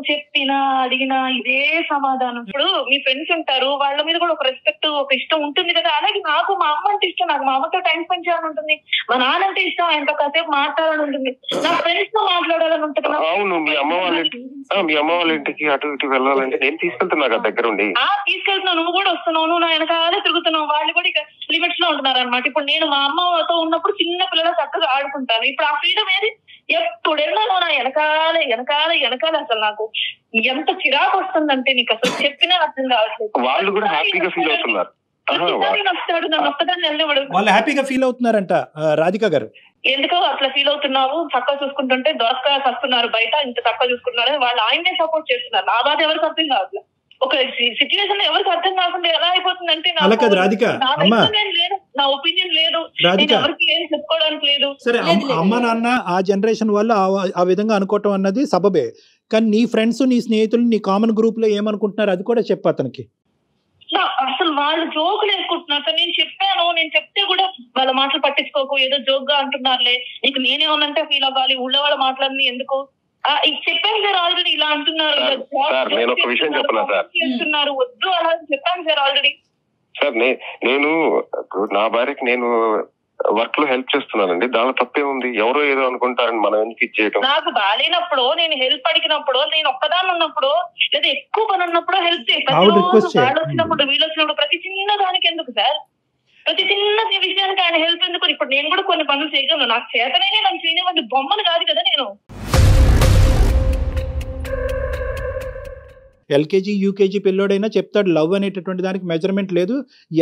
[SPEAKER 1] చెప్పినా అడిగినా ఇదే సమాధానం. ఇప్పుడు మీ ఫ్రెండ్స్ ఉంటారు, వాళ్ళ మీద కూడా ఒక రెస్పెక్ట్, ఒక ఇష్టం ఉంటుంది కదా. అలాగే నాకు మా అమ్మ అంటే ఇష్టం, నాకు మా అమ్మతో టైం స్పెండ్ చేయాలని ఉంటుంది, మా నాన్న అంటే ఇష్టం, ఆయనతో కాసేపు మాట్లాడాలని ఉంటుంది, నా ఫ్రెండ్స్ తో మాట్లాడాలని ఉంటుంది.
[SPEAKER 4] అవును, మీ అమ్మ వాళ్ళ ఇంటికి అటు ఇటు వెళ్ళాలంటే నేను తీసుకెళ్తున్నా కదా దగ్గర ఉండి.
[SPEAKER 1] తీసుకెళ్తున్నావు, నువ్వు కూడా వస్తున్నావు, నువ్వు నా వెనకాలే తిరుగుతున్నావు. వాళ్ళు కూడా ఇక లిమిట్స్ లో ఉంటున్నారు అనమాట. ఇప్పుడు నేను మా అమ్మతో ఉన్నప్పుడు చిన్న పిల్లలు చక్కగా ఆడుకుంటాను. ఇప్పుడు ఆ ఫ్రీడమ్ ఏది? ఎప్పుడైనా నా వెనకాల అసలు నాకు ఎంత చిరాకు వస్తుందంటే నీకు అసలు చెప్పినా అర్థం కావట్లేదు.
[SPEAKER 4] వాళ్ళు కూడా హ్యాపీగా ఫీల్ అవుతున్నారు.
[SPEAKER 2] వాళ్ళు హ్యాపీగా ఫీల్ అవుతున్నారంట రాధిక గారు.
[SPEAKER 1] ఎందుకో అట్లా ఫీల్ అవుతున్నావు, చక్కగా చూసుకుంటుంటే దోసగా వస్తున్నారు బయట, ఇంత తక్కువ చూసుకుంటున్నారు, వాళ్ళు ఆయనే సపోర్ట్ చేస్తున్నారు. నా బాధ ఎవరికి అర్థం కావట్లేదు. ఒక సిచ్యువేషన్ ఎవరికి అర్థం కాకుండా ఎలా అయిపోతుందంటే నా ఒపీనియన్ లేదు, ఎవరికి ఏం చెప్పుకోవడానికి లేదు.
[SPEAKER 2] సరే, అమ్మ నాన్న ఆ జనరేషన్ వాళ్ళు ఆ విధంగా అనుకోవటం అన్నది సబబే. కానీ నీ ఫ్రెండ్స్, నీ స్నేహితులు, నీ కామన్ గ్రూప్ లో ఏమనుకుంటున్నారు అది కూడా చెప్పు అతనికి.
[SPEAKER 1] అసలు వాళ్ళు జోకులు వేసుకుంటున్నారు. నేను చెప్పాను, నేను చెప్తే కూడా వాళ్ళ మాటలు పట్టించుకోకు, ఏదో జోక్ గా అంటున్నారులే, నీకు నేనేమన్నంటే ఫీల్ అవ్వాలి, ఊళ్ళో వాళ్ళ మాటలన్నీ ఎందుకు చెప్పాను సార్. ఆల్రెడీ ఇలా అంటున్నారు,
[SPEAKER 4] నేను ఒక విషయం చెప్పనా సార్,
[SPEAKER 1] చేస్తున్నారు, వద్దు అలా చెప్పాను సార్ ఆల్రెడీ.
[SPEAKER 4] సార్ నేను నా భార్యకి నేను వర్క్ లో హెల్ప్ చేస్తున్నానండి, దానిలో తప్పే ఉంది. ఎవరో ఏదో అనుకుంటారని మనం ఎందుకు ఇచ్చేయటం.
[SPEAKER 1] నాకు బాగాలేనప్పుడు, నేను హెల్ప్ అడిగినప్పుడు, నేను ఒక్కదాన్ని ఉన్నప్పుడు లేదా ఎక్కువ పని ఉన్నప్పుడు హెల్ప్ చేస్తాను. వాళ్ళు వచ్చినప్పుడు, వీళ్ళు వచ్చినప్పుడు ప్రతి చిన్న దానికి ఎందుకు సార్? ప్రతి చిన్న విషయానికి ఆయన హెల్ప్ ఎందుకు? ఇప్పుడు నేను కూడా కొన్ని పనులు చేయగలను, నాకు చేతనే నన్ను చేయనివ్వండి, బొమ్మను కాదు కదా నేను.
[SPEAKER 2] ఎల్కేజీ యూకేజీ పిల్లోడైనా చెప్తాడు లవ్ అనేటటువంటి దానికి మెజర్మెంట్ లేదు,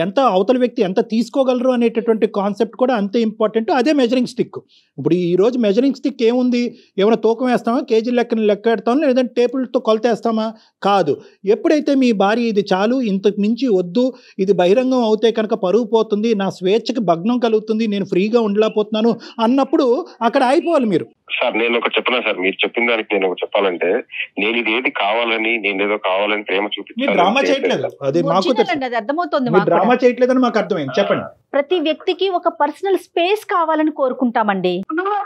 [SPEAKER 2] ఎంత అవతల వ్యక్తి ఎంత తీసుకోగలరు అనేటటువంటి కాన్సెప్ట్ కూడా అంతే ఇంపార్టెంట్. అదే మెజరింగ్ స్టిక్. ఇప్పుడు ఈరోజు మెజరింగ్ స్టిక్ ఏముంది? ఏమైనా తూకం వేస్తామా, కేజీ లెక్క పెడతామా, లేదంటే టేబుల్తో కొలతేస్తామా? కాదు. ఎప్పుడైతే మీ భార్య ఇది చాలు, ఇంతకు మించి వద్దు, ఇది బహిరంగం అవుతే కనుక పరుగు పోతుంది, నా స్వేచ్ఛకి భగ్నం కలుగుతుంది, నేను ఫ్రీగా ఉండలేకపోతున్నాను అన్నప్పుడు అక్కడ అయిపోవాలి మీరు.
[SPEAKER 4] సార్ నేను ఒకటి చెప్పనా సార్, మీరు చెప్పిన దానికి నేను ఒకటి చెప్పాలంటే, నేను ఇది ఏది కావాలని, నేనేదో కావాలని ప్రేమ చూపించాను,
[SPEAKER 2] డ్రామా చేయట్లేదు, అది మాకు
[SPEAKER 3] అర్థమవుతుంది,
[SPEAKER 2] డ్రామా చేయట్లేదని మాకు అర్థమైంది. చెప్పండి.
[SPEAKER 3] ప్రతి వ్యక్తికి ఒక పర్సనల్ స్పేస్ కావాలని కోరుకుంటామండి.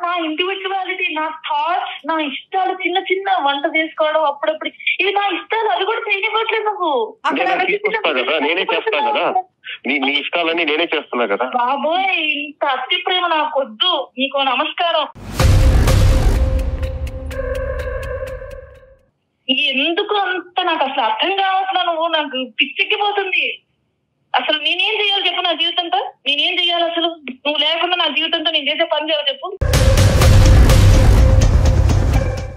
[SPEAKER 1] నా ఇండివిజువాలిటీ, నా థాట్స్, నా ఇష్టాలు, చిన్న చిన్న వంట చేసుకోవడం అప్పుడప్పుడు, ఇవి నా ఇష్టాలు, అవి కూడా చేయనివ్వట్లేదు నువ్వు.
[SPEAKER 4] తీసుకొస్తా కదా, నేనే చేస్తా కదా, నీ ఇష్టాలన్నీ నేనే చేస్తున్నా కదా.
[SPEAKER 1] బాబోయ్, ఇంత అతి ప్రేమ నాకు వద్దు, నీకు నమస్కారం. ఎందుకు అంత నాకు అసలు అర్థం కావట్లా, నువ్వు నాకు పిచ్చెక్కిపోతుంది. అసలు నేనేం చెయ్యాలి చెప్పు? నా జీవితంతో నేనేం చెయ్యాలి అసలు? నువ్వు లేకుండా నా జీవితంతో నేను చేసే పని చేయాలి చెప్పు?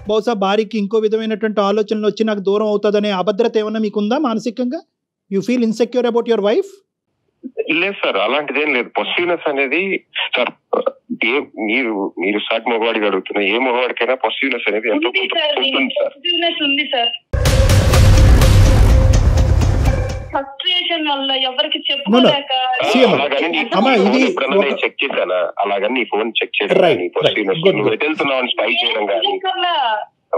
[SPEAKER 2] బహుశా భార్యకి ఇంకో విధమైనటువంటి ఆలోచనలు వచ్చి నాకు దూరం అవుతుందనే అభద్రత ఏమన్నా మీకుందా మానసికంగా? You feel insecure about your wife?
[SPEAKER 4] లేదు సార్, అలాంటిదేం లేదు. పొసిటివ్నెస్ అనేది సార్, మీరు సాటి మగవాడికి అడుగుతున్నా, ఏ మగవాడికైనా పొసిటివ్నెస్ అనేది ఎంతో
[SPEAKER 1] ఉంది సార్. ఫ్రస్ట్రేషన్ వల్ల ఎవరికి చెప్పుకోలేక
[SPEAKER 4] చెక్ చేశానా, అలాగని ఫోన్ చెక్ చేశాను, పొసిటివ్నెస్ నువ్వు వెళ్తున్నావు స్పై చేయడం కానీ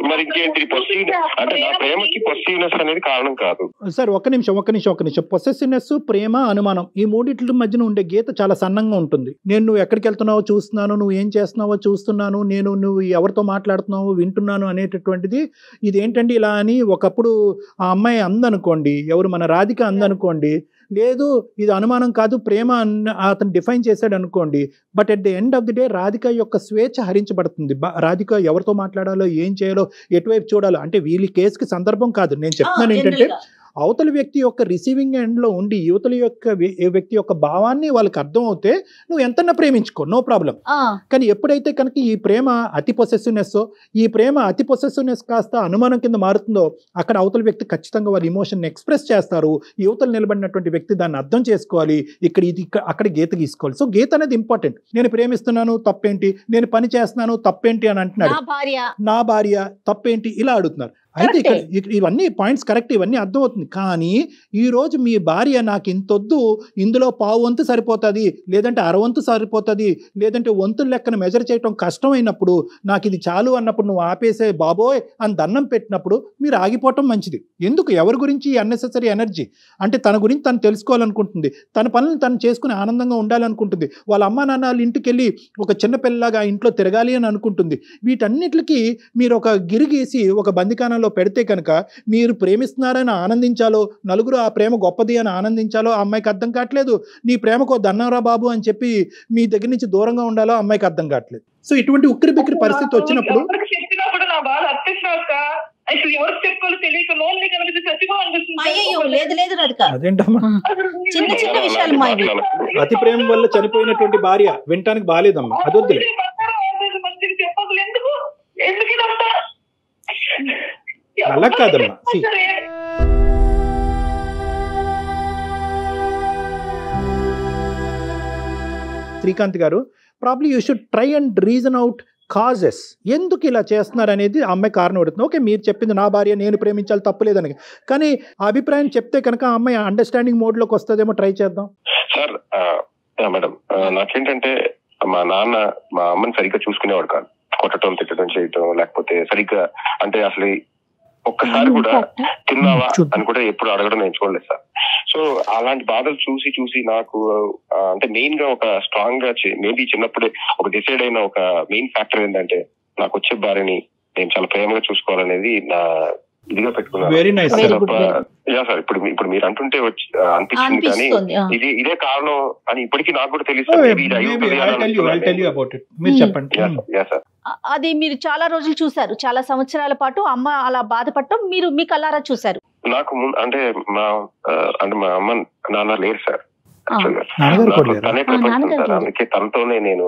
[SPEAKER 4] మరి ఇంకేంటి పొసిటివ్నెస్ అంటే? నా ప్రేమకి పొసిటివ్నెస్ అనేది కారణం కాదు
[SPEAKER 2] సార్. ఒక్క నిమిషం. పొసెసివ్నెస్, ప్రేమ, అనుమానం, ఈ మూడిట్ల మధ్యన ఉండే గీత చాలా సన్నంగా ఉంటుంది. నువ్వు ఎక్కడికి వెళ్తున్నావో చూస్తున్నాను, నువ్వు ఏం చేస్తున్నావో చూస్తున్నాను, నువ్వు ఎవరితో మాట్లాడుతున్నావో వింటున్నాను అనేటటువంటిది ఇదేంటండి ఇలా అని ఒకప్పుడు ఆ అమ్మాయి అందనుకోండి, ఎవరు మన రాధిక అందనుకోండి, లేదు ఇది అనుమానం కాదు ప్రేమ అతను డిఫైన్ చేశాడు అనుకోండి. But at the end of the day Radhika యొక్క స్వేచ్ఛ హరించబడుతుంది. రాధిక ఎవరితో మాట్లాడాలో, ఏం చేయాలో, ఎటువైపు చూడాలో, అంటే వీళ్ళ కేసుకి సందర్భం కాదు. నేను చెప్తున్నాను ఏంటంటే అవతల వ్యక్తి యొక్క రిసీవింగ్ ఎండ్లో ఉండి యువతల యొక్క వ్యక్తి యొక్క భావాన్ని వాళ్ళకి అర్థం అవుతే నువ్వు ఎంతన్నా ప్రేమించుకో, నో ప్రాబ్లం. కానీ ఎప్పుడైతే కనుక ఈ ప్రేమ అతి పొసెసివ్నెస్ కాస్త అనుమానం కింద మారుతుందో అక్కడ అవతల వ్యక్తి ఖచ్చితంగా వాళ్ళ ఇమోషన్ ఎక్స్ప్రెస్ చేస్తారు. యువతలు నిలబడినటువంటి వ్యక్తి దాన్ని అర్థం చేసుకోవాలి. అక్కడ గీత గీసుకోవాలి. సో గీత అనేది ఇంపార్టెంట్. నేను ప్రేమిస్తున్నాను తప్పేంటి, నేను పని చేస్తున్నాను తప్పేంటి అని అంటున్నాడు, నా భార్య తప్పేంటి ఇలా అడుగుతున్నారు. అయితే ఇక్కడ ఇవన్నీ పాయింట్స్ కరెక్ట్, ఇవన్నీ అర్థమవుతుంది. కానీ ఈరోజు మీ భార్య నాకు ఇంతొద్దు, ఇందులో పావు వంతు సరిపోతుంది, లేదంటే అరవంతు సరిపోతుంది, లేదంటే వంతుల లెక్కన మెజర్ చేయటం కష్టమైనప్పుడు, నాకు ఇది చాలు అన్నప్పుడు నువ్వు ఆపేసే బాబోయ్ అని దండం పెట్టినప్పుడు మీరు ఆగిపోవటం మంచిది. ఎందుకు ఎవరి గురించి అన్నెసెసరీ ఎనర్జీ? అంటే తన గురించి తను తెలుసుకోవాలనుకుంటుంది, తన పనులను తను చేసుకుని ఆనందంగా ఉండాలనుకుంటుంది, వాళ్ళ అమ్మా నాన్న వాళ్ళ ఇంటికి వెళ్ళి ఒక చిన్నపిల్లలాగా ఇంట్లో తిరగాలి అని అనుకుంటుంది. వీటన్నిటికీ మీరు ఒక గిరిగీసి ఒక బందికానంలో పెడితే కనుక మీరు ప్రేమిస్తున్నారని ఆనందించాలో, నలుగురు ఆ ప్రేమ గొప్పది అని ఆనందించాలో ఆ అమ్మాయికి అర్థం కావట్లేదు. నీ ప్రేమకో దన్నరా బాబు అని చెప్పి మీ దగ్గర నుంచి దూరంగా ఉండాలో అమ్మాయికి అర్థం కావట్లేదు. సో ఇటువంటి ఉక్కిరి బిక్కిరి పరిస్థితి వచ్చినప్పుడు
[SPEAKER 3] చిన్న చిన్న విషయాలు
[SPEAKER 2] అతి ప్రేమ వల్ల చనిపోయినటువంటి భార్య వినటానికి బాలేదమ్మా, అదొద్దులే. అలా కాదమ్మా. శ్రీకాంత్ గారు, probably you should try and reason out causes. ఎందుకు ఇలా చేస్తున్నారు అనేది అమ్మాయి కారణం అడుగుతుంది. ఓకే, మీరు చెప్పింది నా భార్య నేను ప్రేమించాలి తప్పులేదని, కానీ ఆ అభిప్రాయం చెప్తే కనుక ఆ అమ్మాయి అండర్స్టాండింగ్ మోడ్ లోకి వస్తుందేమో, ట్రై చేద్దాం.
[SPEAKER 4] సార్ మేడం, నాకేంటంటే మా నాన్న మా అమ్మని సరిగ్గా చూసుకునేవాడు కాదు. కొట్టడం, తిట్టడం, చేయటం, లేకపోతే సరిగ్గా అంటే అసలు ఒక్కసారి కూడా తిన్నావా అని కూడా ఎప్పుడు అడగడం నేను చూడలేదు సార్. సో అలాంటి బాధలు చూసి చూసి నాకు అంటే మెయిన్ గా ఒక స్ట్రాంగ్ గా మేబీ చిన్నప్పుడే ఒక డిసైడ్ అయిన ఒక మెయిన్ ఫ్యాక్టర్ ఏంటంటే నాకు వచ్చే భార్యని నేను చాలా ప్రేమగా చూసుకోవాలనేది నా ఇదిగా పెట్టుకున్నాను. యా సార్, ఇప్పుడు మీరు అంటుంటే అనిపించింది, కానీ ఇదే కారణం అని ఇప్పటికీ నాకు కూడా తెలుస్తుంది.
[SPEAKER 3] అది మీరు చాలా రోజులు చూసారు, చాలా సంవత్సరాల పాటు అమ్మ అలా బాధపడటం మీరు మీ కళ్ళారా చూసారు.
[SPEAKER 4] నాకు అంటే మా అమ్మ నాన్న లేరు సార్, తనే ప్రపంచం సార్. అందుకే తనతోనే నేను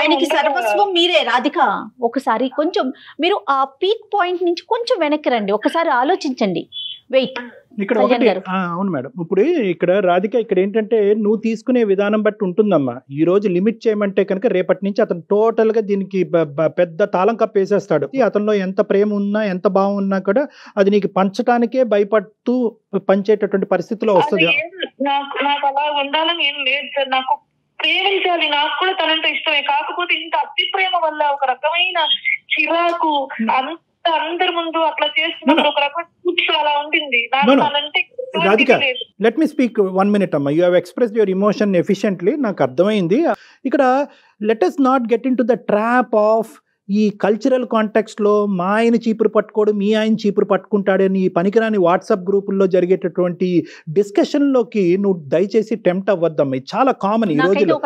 [SPEAKER 3] ఆయనకి సర్వస్వం మీరే. రాధిక, ఒకసారి కొంచెం మీరు ఆ పీక్ పాయింట్ నుంచి కొంచెం వెనక్కి రండి, ఒకసారి ఆలోచించండి. వెయిట్
[SPEAKER 2] ఇక్కడ ఒకటి, అవును మేడం, ఇప్పుడు ఇక్కడ రాధిక ఇక్కడ ఏంటంటే నువ్వు తీసుకునే విధానం బట్టి ఉంటుందమ్మా. ఈ రోజు లిమిట్ చేయమంటే కనుక రేపటి నుంచి అతను టోటల్ గా దీనికి పెద్ద తాళం కప్పేసేస్తాడు. అతనిలో ఎంత ప్రేమ ఉన్నా ఎంత బాగున్నా కూడా అది నీకు పంచడానికే భయపడుతూ పంచేటటువంటి పరిస్థితిలో వస్తుంది.
[SPEAKER 1] నాకు అలా ఉండాలని ఏం లేదు సార్, నాకు ప్రేమించాలి, నాకు కూడా తనంటే ఇష్టమే. కాకపోతే ఇంత అతి ప్రేమ వల్ల ఒక రకమైన చిరాకు, అందరి ముందు అట్లా చేస్తున్నప్పుడు ఒక రకమైన అలా ఉంటుంది.
[SPEAKER 2] Radhika, let me speak 1 minute అమ్మా. You have expressed your emotion efficiently, నాకు అర్థమైంది. ఇక్కడ let us not get in to the trap of ఈ కల్చరల్ కాంటెక్స్ట్లో మా ఆయన చీపురు పట్టుకోడు, మీ ఆయన చీపురు పట్టుకుంటాడని ఈ పనికిరాని వాట్సాప్ గ్రూపుల్లో జరిగేటటువంటి డిస్కషన్లోకి నువ్వు దయచేసి టెంప్ట్ అవ్వద్దమ్మా. చాలా కామన్ ఈ రోజుల్లో.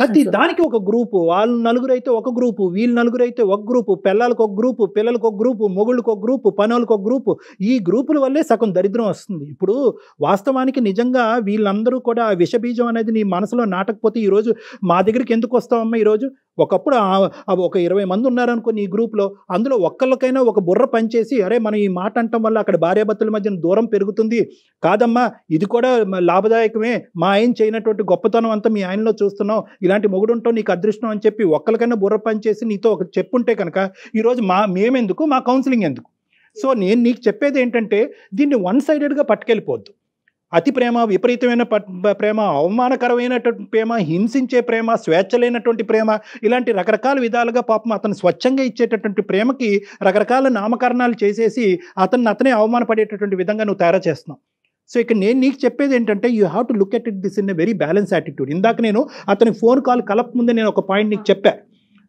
[SPEAKER 2] ప్రతి దానికి ఒక గ్రూపు, వాళ్ళు నలుగురు అయితే ఒక గ్రూపు, వీళ్ళు నలుగురు అయితే ఒక గ్రూపు, పిల్లలకు ఒక గ్రూపు, పిల్లలకు ఒక గ్రూపు, మొగుళ్ళకు ఒక గ్రూపు, పనులకు ఒక గ్రూపు. ఈ గ్రూపుల వల్లే సగం దరిద్రం వస్తుంది. ఇప్పుడు వాస్తవానికి నిజంగా వీళ్ళందరూ కూడా విషబీజం అనేది నీ మనసులో నాటకపోతే ఈరోజు మా దగ్గరికి ఎందుకు వస్తావమ్మా? ఈరోజు ఒకప్పుడు ఒక 20 మంది ఉన్నారనుకో నీ గ్రూప్లో, అందులో ఒక్కళ్ళకైనా ఒక బుర్ర పనిచేసి అరే మనం ఈ మాట అంటం వల్ల అక్కడ భార్యాభర్తల మధ్యన దూరం పెరుగుతుంది, కాదమ్మా ఇది కూడా లాభదాయకమే, మా ఆయన చేయనటువంటి గొప్పతనం అంతా మీ ఆయనలో చూస్తున్నావు, ఇలాంటి మొగుడుంటావు నీకు అదృష్టం అని చెప్పి ఒక్కరికైనా బుర్ర పనిచేసి నీతో ఒక చెప్పుంటే కనుక ఈరోజు మేమెందుకు, మా కౌన్సిలింగ్ ఎందుకు? సో నేను నీకు చెప్పేది ఏంటంటే దీన్ని వన్ సైడెడ్గా పట్టుకెళ్ళిపోవద్దు. అతి ప్రేమ, విపరీతమైన ప్రేమ, అవమానకరమైనటువంటి ప్రేమ, హింసించే ప్రేమ, స్వేచ్ఛ లేనటువంటి ప్రేమ, ఇలాంటి రకరకాల విధాలుగా పాపం అతను స్వచ్ఛంగా ఇచ్చేటటువంటి ప్రేమకి రకరకాల నామకరణాలు చేసేసి అతనే అవమానపడేటటువంటి విధంగా నువ్వు తయారు చేస్తున్నావు. సో ఇక్కడ నేను నీకు చెప్పేది ఏంటంటే you have to look at it this in a very balance attitude. ఇందాక నేను అతని ఫోన్ కాల్ కలపముందే నేను ఒక పాయింట్ నీకు చెప్పా,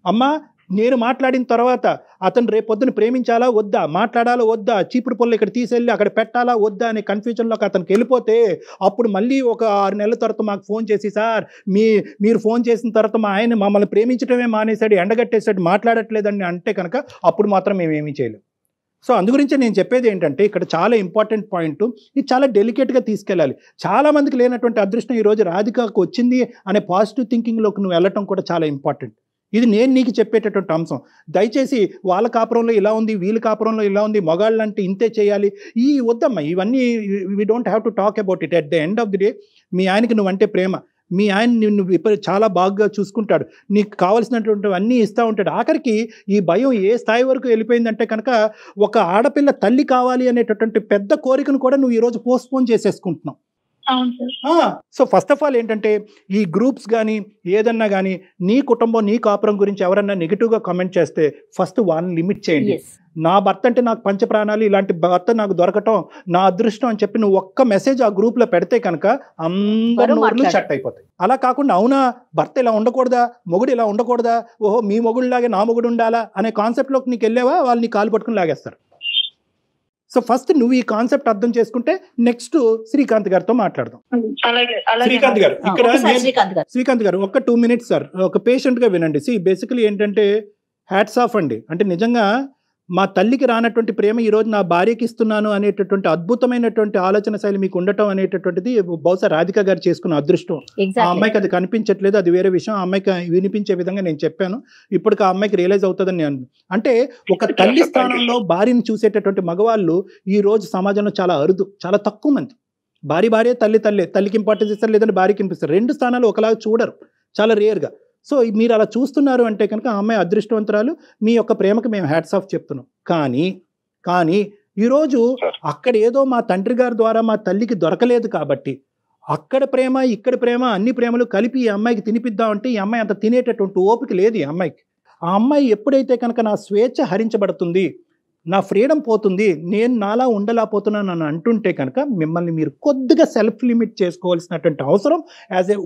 [SPEAKER 2] అమ్మా నేను మాట్లాడిన తర్వాత అతను రేపొద్దున ప్రేమించాలా వద్దా, మాట్లాడాలా వద్దా, చీపురు పొల్లు ఇక్కడ తీసేళ్ళి అక్కడ పెట్టాలా వద్దా అనే కన్ఫ్యూజన్లోకి అతనికి వెళ్ళిపోతే అప్పుడు మళ్ళీ ఒక 6 నెలల తర్వాత మాకు ఫోన్ చేసి సార్ మీరు ఫోన్ చేసిన తర్వాత మా ఆయన మమ్మల్ని ప్రేమించడమే మానేశాడు, ఎండగట్టేశాడు, మాట్లాడట్లేదని అంటే కనుక అప్పుడు మాత్రం మేమేమీ చేయలేం. సో అందుగురించి నేను చెప్పేది ఏంటంటే ఇక్కడ చాలా ఇంపార్టెంట్ పాయింట్, ఇది చాలా డెలికేట్గా తీసుకెళ్ళాలి. చాలామందికి లేనటువంటి అదృష్టం ఈరోజు రాధికకు వచ్చింది అనే పాజిటివ్ థింకింగ్లోకి నువ్వు వెళ్ళటం కూడా చాలా ఇంపార్టెంట్. ఇది నేను నీకు చెప్పేటటువంటి అంశం. దయచేసి వాళ్ళ కాపురంలో ఇలా ఉంది, వీళ్ళ కాపురంలో ఇలా ఉంది, మగాళ్ళు అంటే ఇంతే చేయాలి, ఈ వద్దమ్మా. ఇవన్నీ we don't have to talk about it. At the end of the day మీ ఆయనకి నువ్వంటే ప్రేమ, మీ ఆయన నిన్ను చాలా బాగా చూసుకుంటాడు, నీకు కావాల్సినటువంటి అన్నీ ఇస్తూ ఉంటాడు. ఆఖరికి ఈ భయం ఏ స్థాయి వరకు వెళ్ళిపోయిందంటే కనుక ఒక ఆడపిల్ల తల్లి కావాలి అనేటటువంటి పెద్ద కోరికను కూడా నువ్వు ఈరోజు పోస్ట్పోన్ చేసేసుకుంటున్నావు. సో ఫస్ట్ ఆఫ్ ఆల్ ఏంటంటే ఈ గ్రూప్స్ కానీ ఏదన్నా కానీ నీ కుటుంబం నీ కాపురం గురించి ఎవరన్నా నెగిటివ్గా కామెంట్ చేస్తే ఫస్ట్ వాళ్ళని లిమిట్ చేయండి. నా భర్త అంటే నాకు పంచప్రాణాలు, ఇలాంటి భర్త నాకు దొరకటం నా అదృష్టం అని చెప్పి నువ్వు ఒక్క మెసేజ్ ఆ గ్రూప్లో పెడితే కనుక అందరూ నోర్లు షట్ అయిపోతాయి. అలా కాకుండా అవునా భర్త ఇలా ఉండకూడదా, మొగుడు ఇలా ఉండకూడదా, ఓహో మీ మొగుడులాగే నా మొగుడు ఉండాలా అనే కాన్సెప్ట్లోకి నీకు వెళ్ళావా వాళ్ళు నీ కాలు పట్టుకుని లాగేస్తారు. సో ఫస్ట్ నువ్వు ఈ కాన్సెప్ట్ అర్థం చేసుకుంటే నెక్స్ట్ శ్రీకాంత్ గారితో మాట్లాడదాం. శ్రీకాంత్ గారు ఇక్కడ శ్రీకాంత్ గారు ఒక 2 minutes సార్, ఒక పేషెంట్ గా వినండి. బేసికలీ ఏంటంటే హ్యాట్స్ ఆఫ్ అండి. అంటే నిజంగా మా తల్లికి రానటువంటి ప్రేమ ఈరోజు నా భార్యకి ఇస్తున్నాను అనేటటువంటి అద్భుతమైనటువంటి ఆలోచన శైలి మీకు ఉండటం అనేటటువంటిది బహుశా రాధిక గారు చేసుకున్న అదృష్టం. ఆ అమ్మాయికి అది కనిపించట్లేదు, అది వేరే విషయం. ఆ అమ్మాయికి వినిపించే విధంగా నేను చెప్పాను, ఇప్పటికి ఆ అమ్మాయికి రియలైజ్ అవుతుందని నేను అంటే ఒక తల్లి స్థానంలో భార్యను చూసేటటువంటి మగవాళ్ళు ఈ రోజు సమాజంలో చాలా అరుదు, చాలా తక్కువ మంది. భార్య తల్లికి ఇంపార్టెన్స్ ఇస్తారు, లేదంటే భార్యకి ఇస్తారు. 2 స్థానాలు ఒకలాగా చూడరు, చాలా రేర్గా. సో మీరు అలా చూస్తున్నారు అంటే కనుక ఆ అమ్మాయి అదృష్టవంతురాలు, మీ యొక్క ప్రేమకు మేము హ్యాట్స్ ఆఫ్ చెప్తున్నాం. కానీ ఈరోజు అక్కడ ఏదో మా తండ్రి గారి ద్వారా మా తల్లికి దొరకలేదు కాబట్టి అక్కడ ప్రేమ ఇక్కడ ప్రేమ అన్ని ప్రేమలు కలిపి ఈ అమ్మాయికి తినిపిద్దామంటే ఈ అమ్మాయి అంత తినేటటువంటి ఓపిక లేదు ఈ అమ్మాయికి. ఆ అమ్మాయి ఎప్పుడైతే కనుక నా స్వేచ్ఛ హరించబడుతుంది, నా ఫ్రీడమ్ పోతుంది, నేను నాలా ఉండలేకపోతున్నాను అని అంటుంటే కనుక మిమ్మల్ని మీరు కొద్దిగా సెల్ఫ్ లిమిట్ చేసుకోవాల్సినటువంటి అవసరం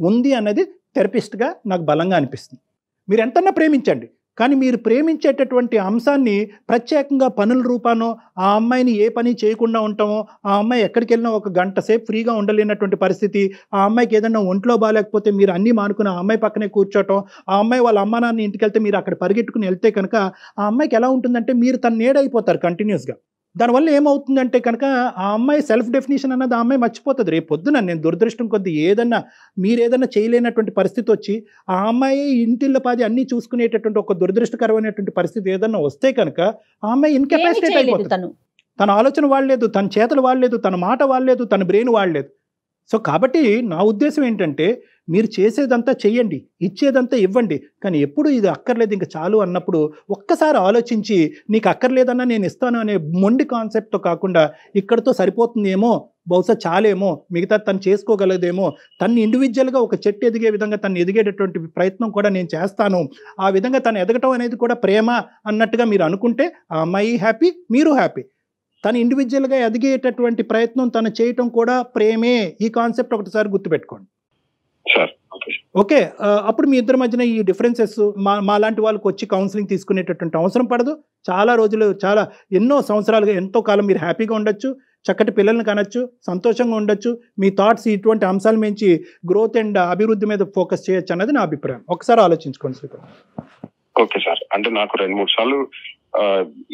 [SPEAKER 2] ఉంది అన్నది థెరపిస్ట్గా నాకు బలంగా అనిపిస్తుంది. మీరు ఎంతన్నా ప్రేమించండి, కానీ మీరు ప్రేమించేటటువంటి అంశాన్ని ప్రత్యేకంగా పనుల రూపానో ఆ అమ్మాయిని ఏ పని చేయకుండా ఉంటామో, ఆ అమ్మాయి ఎక్కడికి వెళ్ళినా 1 గంట సేపు ఫ్రీగా ఉండలేనటువంటి పరిస్థితి, ఆ అమ్మాయికి ఏదైనా ఒంట్లో బాగాలేకపోతే మీరు అన్నీ మానుకుని ఆ అమ్మాయి పక్కనే కూర్చోవటం, ఆ అమ్మాయి వాళ్ళ అమ్మ నాన్న ఇంటికి వెళ్తే మీరు అక్కడ పరిగెట్టుకుని వెళ్తే కనుక ఆ అమ్మాయికి ఎలా ఉంటుందంటే మీరు తన నీడైపోతారు కంటిన్యూస్గా. దానివల్ల ఏమవుతుందంటే కనుక ఆ అమ్మాయి సెల్ఫ్ డెఫినేషన్ అన్నది ఆ అమ్మాయి మర్చిపోతుంది. రేపు పొద్దున నేను దురదృష్టం కొద్ది మీరు ఏదన్నా చేయలేనటువంటి పరిస్థితి వచ్చి ఆ అమ్మాయి ఇంటిల్లపాది అన్నీ చూసుకునేటటువంటి ఒక దురదృష్టకరమైనటువంటి పరిస్థితి ఏదన్నా వస్తే కనుక ఆ అమ్మాయి ఇన్కెపాసిటేట్ అయిపోతుంది. తన ఆలోచన వాడలేదు, తన చేతులు వాడలేదు, తన మాట వాడలేదు, తన బ్రెయిన్ వాడలేదు. సో కాబట్టి నా ఉద్దేశం ఏంటంటే మీరు చేసేదంతా చెయ్యండి, ఇచ్చేదంతా ఇవ్వండి, కానీ ఎప్పుడు ఇది అక్కర్లేదు ఇంకా చాలు అన్నప్పుడు ఒక్కసారి ఆలోచించి నీకు అక్కర్లేదన్నా నేను ఇస్తాను అనే మొండి కాన్సెప్ట్తో కాకుండా ఇక్కడతో సరిపోతుందేమో, బహుశా చాలేమో, మిగతా తను చేసుకోగలదేమో, తను ఇండివిజువల్గా ఒక చెట్టు ఎదిగే విధంగా తను ఎదిగేటటువంటి ప్రయత్నం కూడా నేను చేస్తాను, ఆ విధంగా తను ఎదగటం అనేది కూడా ప్రేమ అన్నట్టుగా మీరు అనుకుంటే ఆ అమ్మాయి హ్యాపీ, మీరు హ్యాపీ. తను ఇండివిజువల్గా ఎదిగేటటువంటి ప్రయత్నం తను చేయటం కూడా ప్రేమే. ఈ కాన్సెప్ట్ ఒకటిసారి గుర్తుపెట్టుకోండి. ఓకే, అప్పుడు మీ ఇద్దరి మధ్యన ఈ డిఫరెన్సెస్ మా లాంటి వాళ్ళకి వచ్చి కౌన్సిలింగ్ తీసుకునేటటువంటి అవసరం పడదు. చాలా రోజులు, చాలా ఎన్నో సంవత్సరాలుగా ఎంతో కాలం మీరు హ్యాపీగా ఉండొచ్చు, చక్కటి పిల్లల్ని కనొచ్చు, సంతోషంగా ఉండొచ్చు. మీ థాట్స్ ఇటువంటి అంశాల మించి గ్రోత్ అండ్ అభివృద్ధి మీద ఫోకస్ చేయొచ్చు అన్నది నా అభిప్రాయం. ఒకసారి ఆలోచించుకోండి శ్రీకాంత్.
[SPEAKER 4] ఓకే సార్, అంటే నాకు 2-3 సార్లు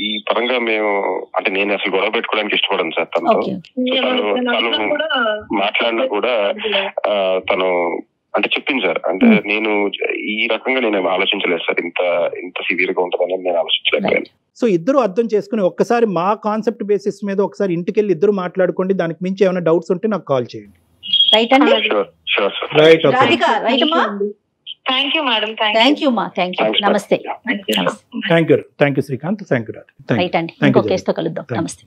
[SPEAKER 4] ఈ పరంగా మేము అంటే నేను అసలు గొడవ పెట్టుకోవడానికి ఇష్టపడను సార్. తను మాట్లాడినా కూడా తను అంటే చెప్పింది సార్, అంటే నేను ఈ రకంగా నేను ఆలోచించలేదు సార్, ఇంత సివియర్ గా ఉంటుందని నేను ఆలోచించలేదు.
[SPEAKER 2] సో ఇద్దరు అర్థం చేసుకుని ఒక్కసారి మా కాన్సెప్ట్ బేసిస్ మీద ఒకసారి ఇంటికి వెళ్ళి ఇద్దరు మాట్లాడుకోండి. దానికి మించి ఏమైనా డౌట్స్ ఉంటే నాకు కాల్ చేయండి.
[SPEAKER 3] రైట్ అండి.
[SPEAKER 2] Right.
[SPEAKER 1] Thank you madam.
[SPEAKER 3] Thank you మా. Thank you. నమస్తే.
[SPEAKER 2] Thank you Srikanth. Thank you Radha.
[SPEAKER 3] Right అండి. ఇంకో కేసుతో కలుద్దాం. నమస్తే.